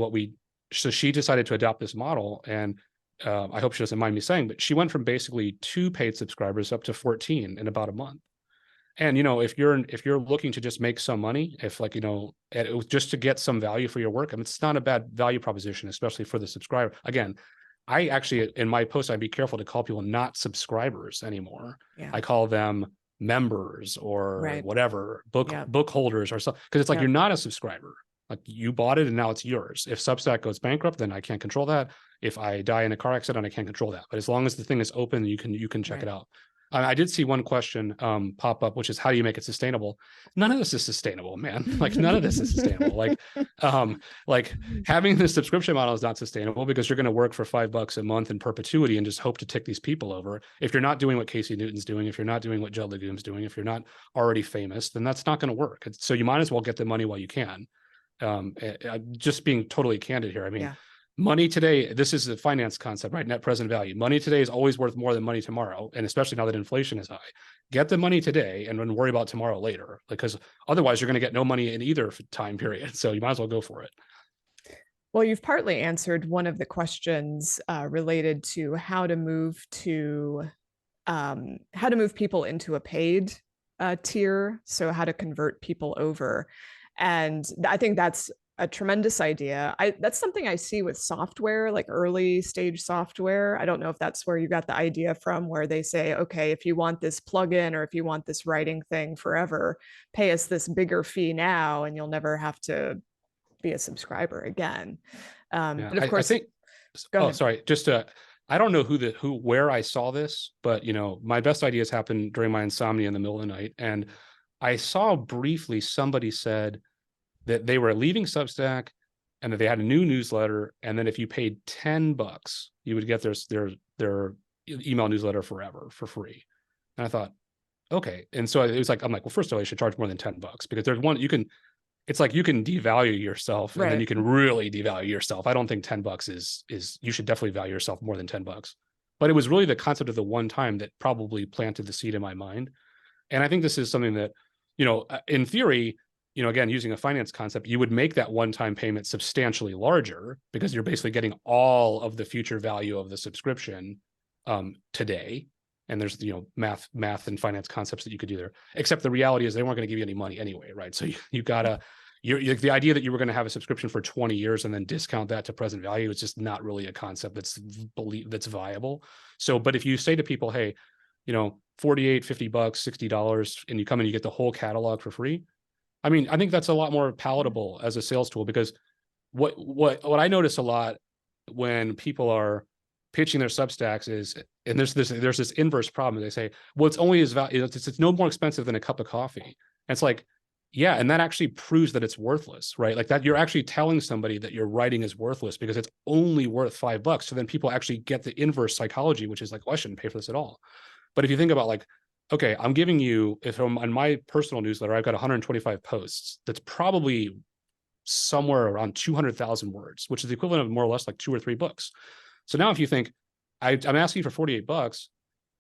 so she decided to adopt this model, and I hope she doesn't mind me saying, but she went from basically 2 paid subscribers up to 14 in about a month. And if you're looking to just make some money, just to get some value for your work, I mean, it's not a bad value proposition, especially for the subscriber. Again, I actually, in my post, I'd be careful to call people not subscribers anymore. Yeah. I call them members or whatever, book holders or something, because it's like, you're not a subscriber. Like, you bought it and now it's yours. If Substack goes bankrupt, then I can't control that. If I die in a car accident, I can't control that. But as long as the thing is open, you can check it out. I did see one question pop up, which is, how do you make it sustainable? None of this is sustainable, man. Like, none of this is sustainable. Like having this subscription model is not sustainable, because you're going to work for $5 a month in perpetuity and just hope to tick these people over. If you're not doing what Casey Newton's doing, if you're not doing what Judd Legum's doing, if you're not already famous, then that's not going to work. So you might as well get the money while you can. Just being totally candid here. I mean, money today, this is a finance concept, right? Net present value. Money today is always worth more than money tomorrow. And especially now that inflation is high, get the money today and then worry about tomorrow later, because otherwise you're going to get no money in either time period. So you might as well go for it. Well, you've partly answered one of the questions related to how to move people into a paid tier. So how to convert people over. And I think that's a tremendous idea. That's something I see with software, like early stage software. I don't know if that's where you got the idea from, where they say, okay, if you want this plugin or if you want this writing thing forever, pay us this bigger fee now and you'll never have to be a subscriber again. But of course, sorry, I don't know where I saw this, but my best ideas happen during my insomnia in the middle of the night. And I saw briefly somebody said that they were leaving Substack and that they had a new newsletter, and then if you paid $10, you would get their email newsletter forever for free. And I thought, okay. And so it was like, I'm like, well, first of all, you should charge more than $10, because there's one, it's like you can devalue yourself, and then you can really devalue yourself. I don't think $10 is you should definitely value yourself more than $10. But it was really the concept of the one time that probably planted the seed in my mind. And I think this is something that, in theory, again, using a finance concept, you would make that one-time payment substantially larger, because you're basically getting all of the future value of the subscription today. And there's, math and finance concepts that you could do there. Except the reality is they weren't going to give you any money anyway, right? So the idea that you were going to have a subscription for 20 years and then discount that to present value is just not really a concept that's viable. So, but if you say to people, hey, $48, $50, $60, and you come and you get the whole catalog for free, I mean, I think that's a lot more palatable as a sales tool, because what I notice a lot when people are pitching their Substacks is, and there's this inverse problem. They say, well, it's only it's no more expensive than a cup of coffee. And it's like, yeah, and that actually proves that it's worthless, right? Like that you're actually telling somebody that your writing is worthless because it's only worth $5. So then people actually get the inverse psychology, which is like, well, I shouldn't pay for this at all. But if you think about like, okay, I'm giving you, if I'm on my personal newsletter, I've got 125 posts. That's probably somewhere around 200,000 words, which is the equivalent of more or less like 2 or 3 books. So now if you think I'm asking for $48, but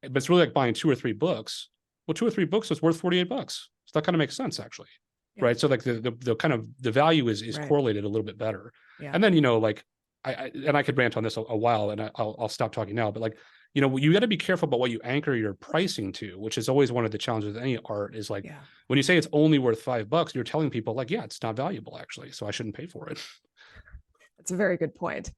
it's really like buying 2 or 3 books, well, 2 or 3 books is worth $48. So that kind of makes sense, actually. Yeah. Right. So like the kind of the value is Right. correlated a little bit better. Yeah. And then, like I could rant on this a while, and I'll stop talking now, but like, you got to be careful about what you anchor your pricing to, which is always one of the challenges with any art is like, Yeah. when you say it's only worth $5, you're telling people like, yeah, it's not valuable actually, so I shouldn't pay for it. That's a very good point.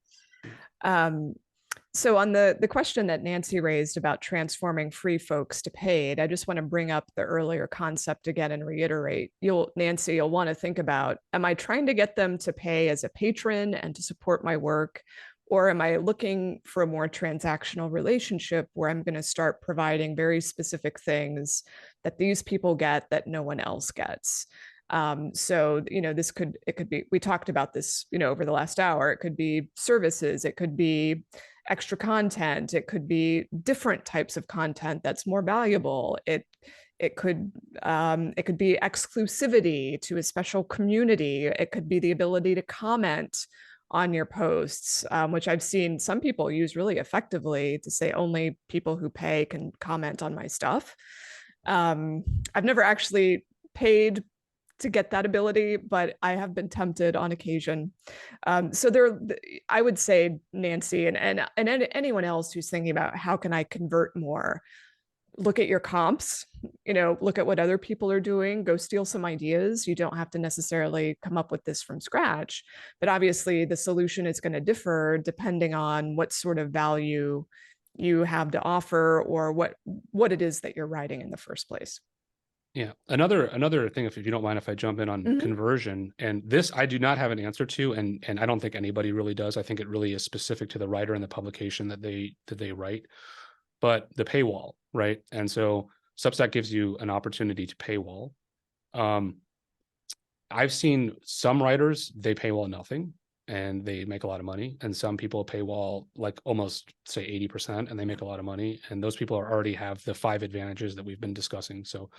So on the question that Nancy raised about transforming free folks to paid, I just want to bring up the earlier concept again and reiterate. Nancy, you'll want to think about, am I trying to get them to pay as a patron and to support my work? Or am I looking for a more transactional relationship where I'm going to start providing very specific things that these people get that no one else gets? So, it could be, we talked about this, over the last hour, it could be services, it could be extra content, it could be different types of content that's more valuable. It could be exclusivity to a special community. It could be the ability to comment on your posts, which I've seen some people use really effectively to say only people who pay can comment on my stuff. I've never actually paid to get that ability, but I have been tempted on occasion. So I would say, Nancy, and anyone else who's thinking about how can I convert more, look at your comps, look at what other people are doing, go steal some ideas. You don't have to necessarily come up with this from scratch, but obviously the solution is going to differ depending on what sort of value you have to offer or what it is that you're writing in the first place. Yeah. Another thing, if you don't mind if I jump in on conversion, and this I do not have an answer to, and I don't think anybody really does. I think it really is specific to the writer and the publication that they write. But the paywall, right? And so Substack gives you an opportunity to paywall. I've seen some writers, they paywall nothing and they make a lot of money. And some people paywall like almost say 80% and they make a lot of money. And those people already have the 5 advantages that we've been discussing. So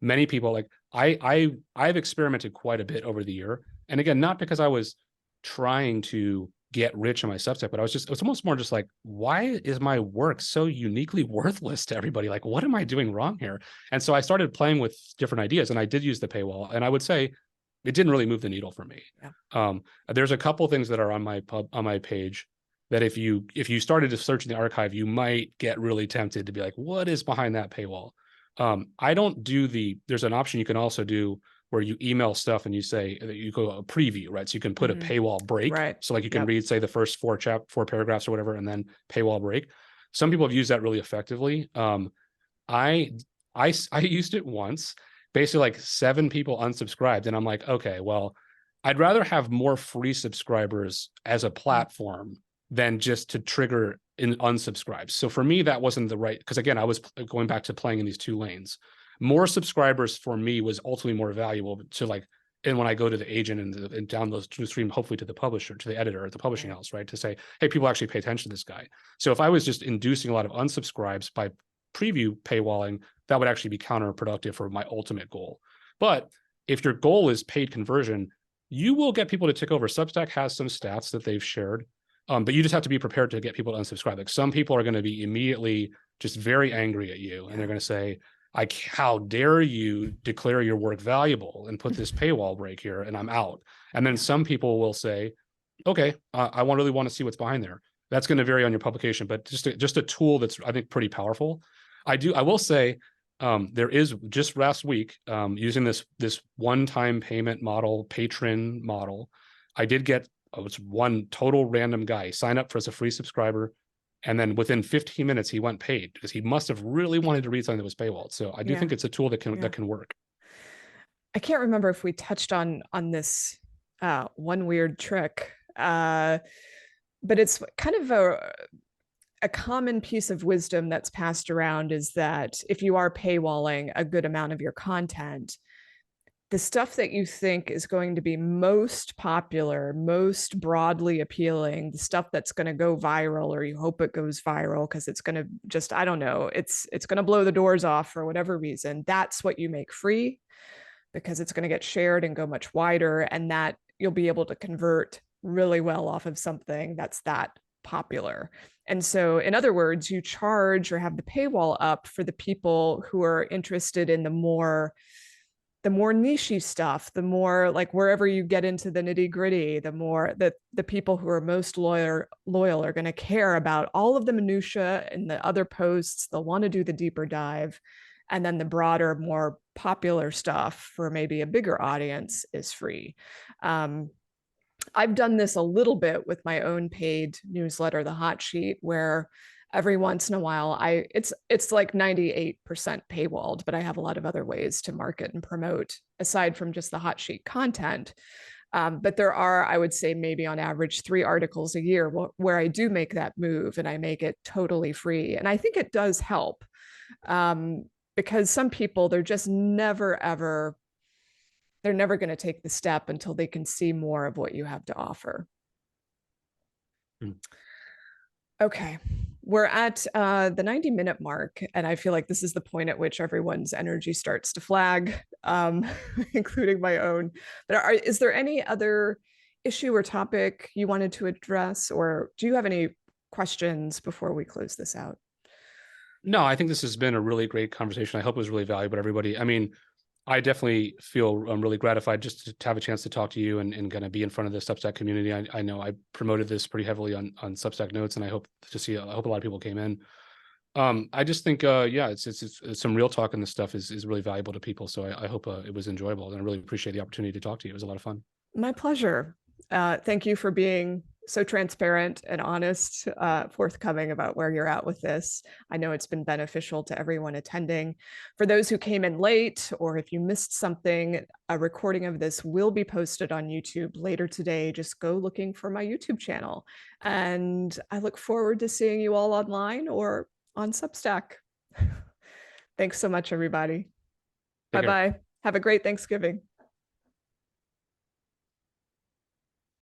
many people, like I've experimented quite a bit over the year. And again, not because I was trying to get rich on my Substack, but it was almost more just like, why is my work so uniquely worthless to everybody? Like, what am I doing wrong here? And so I started playing with different ideas, and I did use the paywall, and I would say it didn't really move the needle for me. There's a couple things that are on my page that if you started to search in the archive, you might get really tempted to be like, what is behind that paywall? I don't do there's an option you can also do where you email stuff and you say that you go a preview, right? So you can put a paywall break. Right. So like you can read, say, the first 4 paragraphs or whatever, and then paywall break. Some people have used that really effectively. I used it once. Basically, like 7 people unsubscribed, and I'm like, okay, well, I'd rather have more free subscribers as a platform than just to trigger in unsubscribes. So for me, that wasn't the right, because again, I was going back to playing in these 2 lanes. More subscribers for me was ultimately more valuable to like, and when I go to the agent and download to stream, hopefully to the publisher, to the editor at the publishing house, right? To say, hey, people actually pay attention to this guy. So if I was just inducing a lot of unsubscribes by preview paywalling, that would actually be counterproductive for my ultimate goal. But if your goal is paid conversion, you will get people to tick over. Substack has some stats that they've shared, but you just have to be prepared to get people to unsubscribe. Like some people are going to be immediately just very angry at you, and they're going to say, how dare you declare your work valuable and put this paywall break here, and I'm out. And then some people will say, okay, I really want to see what's behind there. That's going to vary on your publication, but just a tool that's, I think, pretty powerful. I will say, there is just last week, using this one-time payment model, patron model, I did get it's one total random guy sign up for as a free subscriber. And then within 15 minutes, he went paid because he must have really wanted to read something that was paywalled. So I do think it's a tool that can work. I can't remember if we touched on this one weird trick, but it's kind of a common piece of wisdom that's passed around is that if you are paywalling a good amount of your content, the stuff that you think is going to be most popular, most broadly appealing, the stuff that's going to go viral, or you hope it goes viral because it's going to just, I don't know, it's going to blow the doors off for whatever reason. That's what you make free because it's going to get shared and go much wider, and that you'll be able to convert really well off of something that's that popular. And so, in other words, you charge or have the paywall up for the people who are interested in the more niche stuff, the more like wherever you get into the nitty gritty, the more that the people who are most loyal are going to care about all of the minutia and the other posts. They'll want to do the deeper dive. And then the broader, more popular stuff for maybe a bigger audience is free. I've done this a little bit with my own paid newsletter, The Hot Sheet, where every once in a while it's like 98% paywalled, but I have a lot of other ways to market and promote aside from just the Hot Sheet content. But there are, I would say, maybe on average 3 articles a year where I do make that move and I make it totally free. And I think it does help, because some people, they're never going to take the step until they can see more of what you have to offer. Mm. Okay, we're at the 90-minute mark, and I feel like this is the point at which everyone's energy starts to flag, including my own. But is there any other issue or topic you wanted to address, or do you have any questions before we close this out? No, I think this has been a really great conversation. I hope it was really valuable to everybody. I mean, I definitely feel really gratified just to have a chance to talk to you and kind of be in front of the Substack community. I know I promoted this pretty heavily on Substack Notes, and I hope a lot of people came in. I just think, yeah, it's some real talk, and this stuff is really valuable to people. So I hope it was enjoyable, and I really appreciate the opportunity to talk to you. It was a lot of fun. My pleasure. Thank you for being so transparent and honest, forthcoming about where you're at with this. I know it's been beneficial to everyone attending. For those who came in late, or if you missed something, a recording of this will be posted on YouTube later today. Just go looking for my YouTube channel. And I look forward to seeing you all online or on Substack. Thanks so much, everybody. Bye-bye. Have a great Thanksgiving.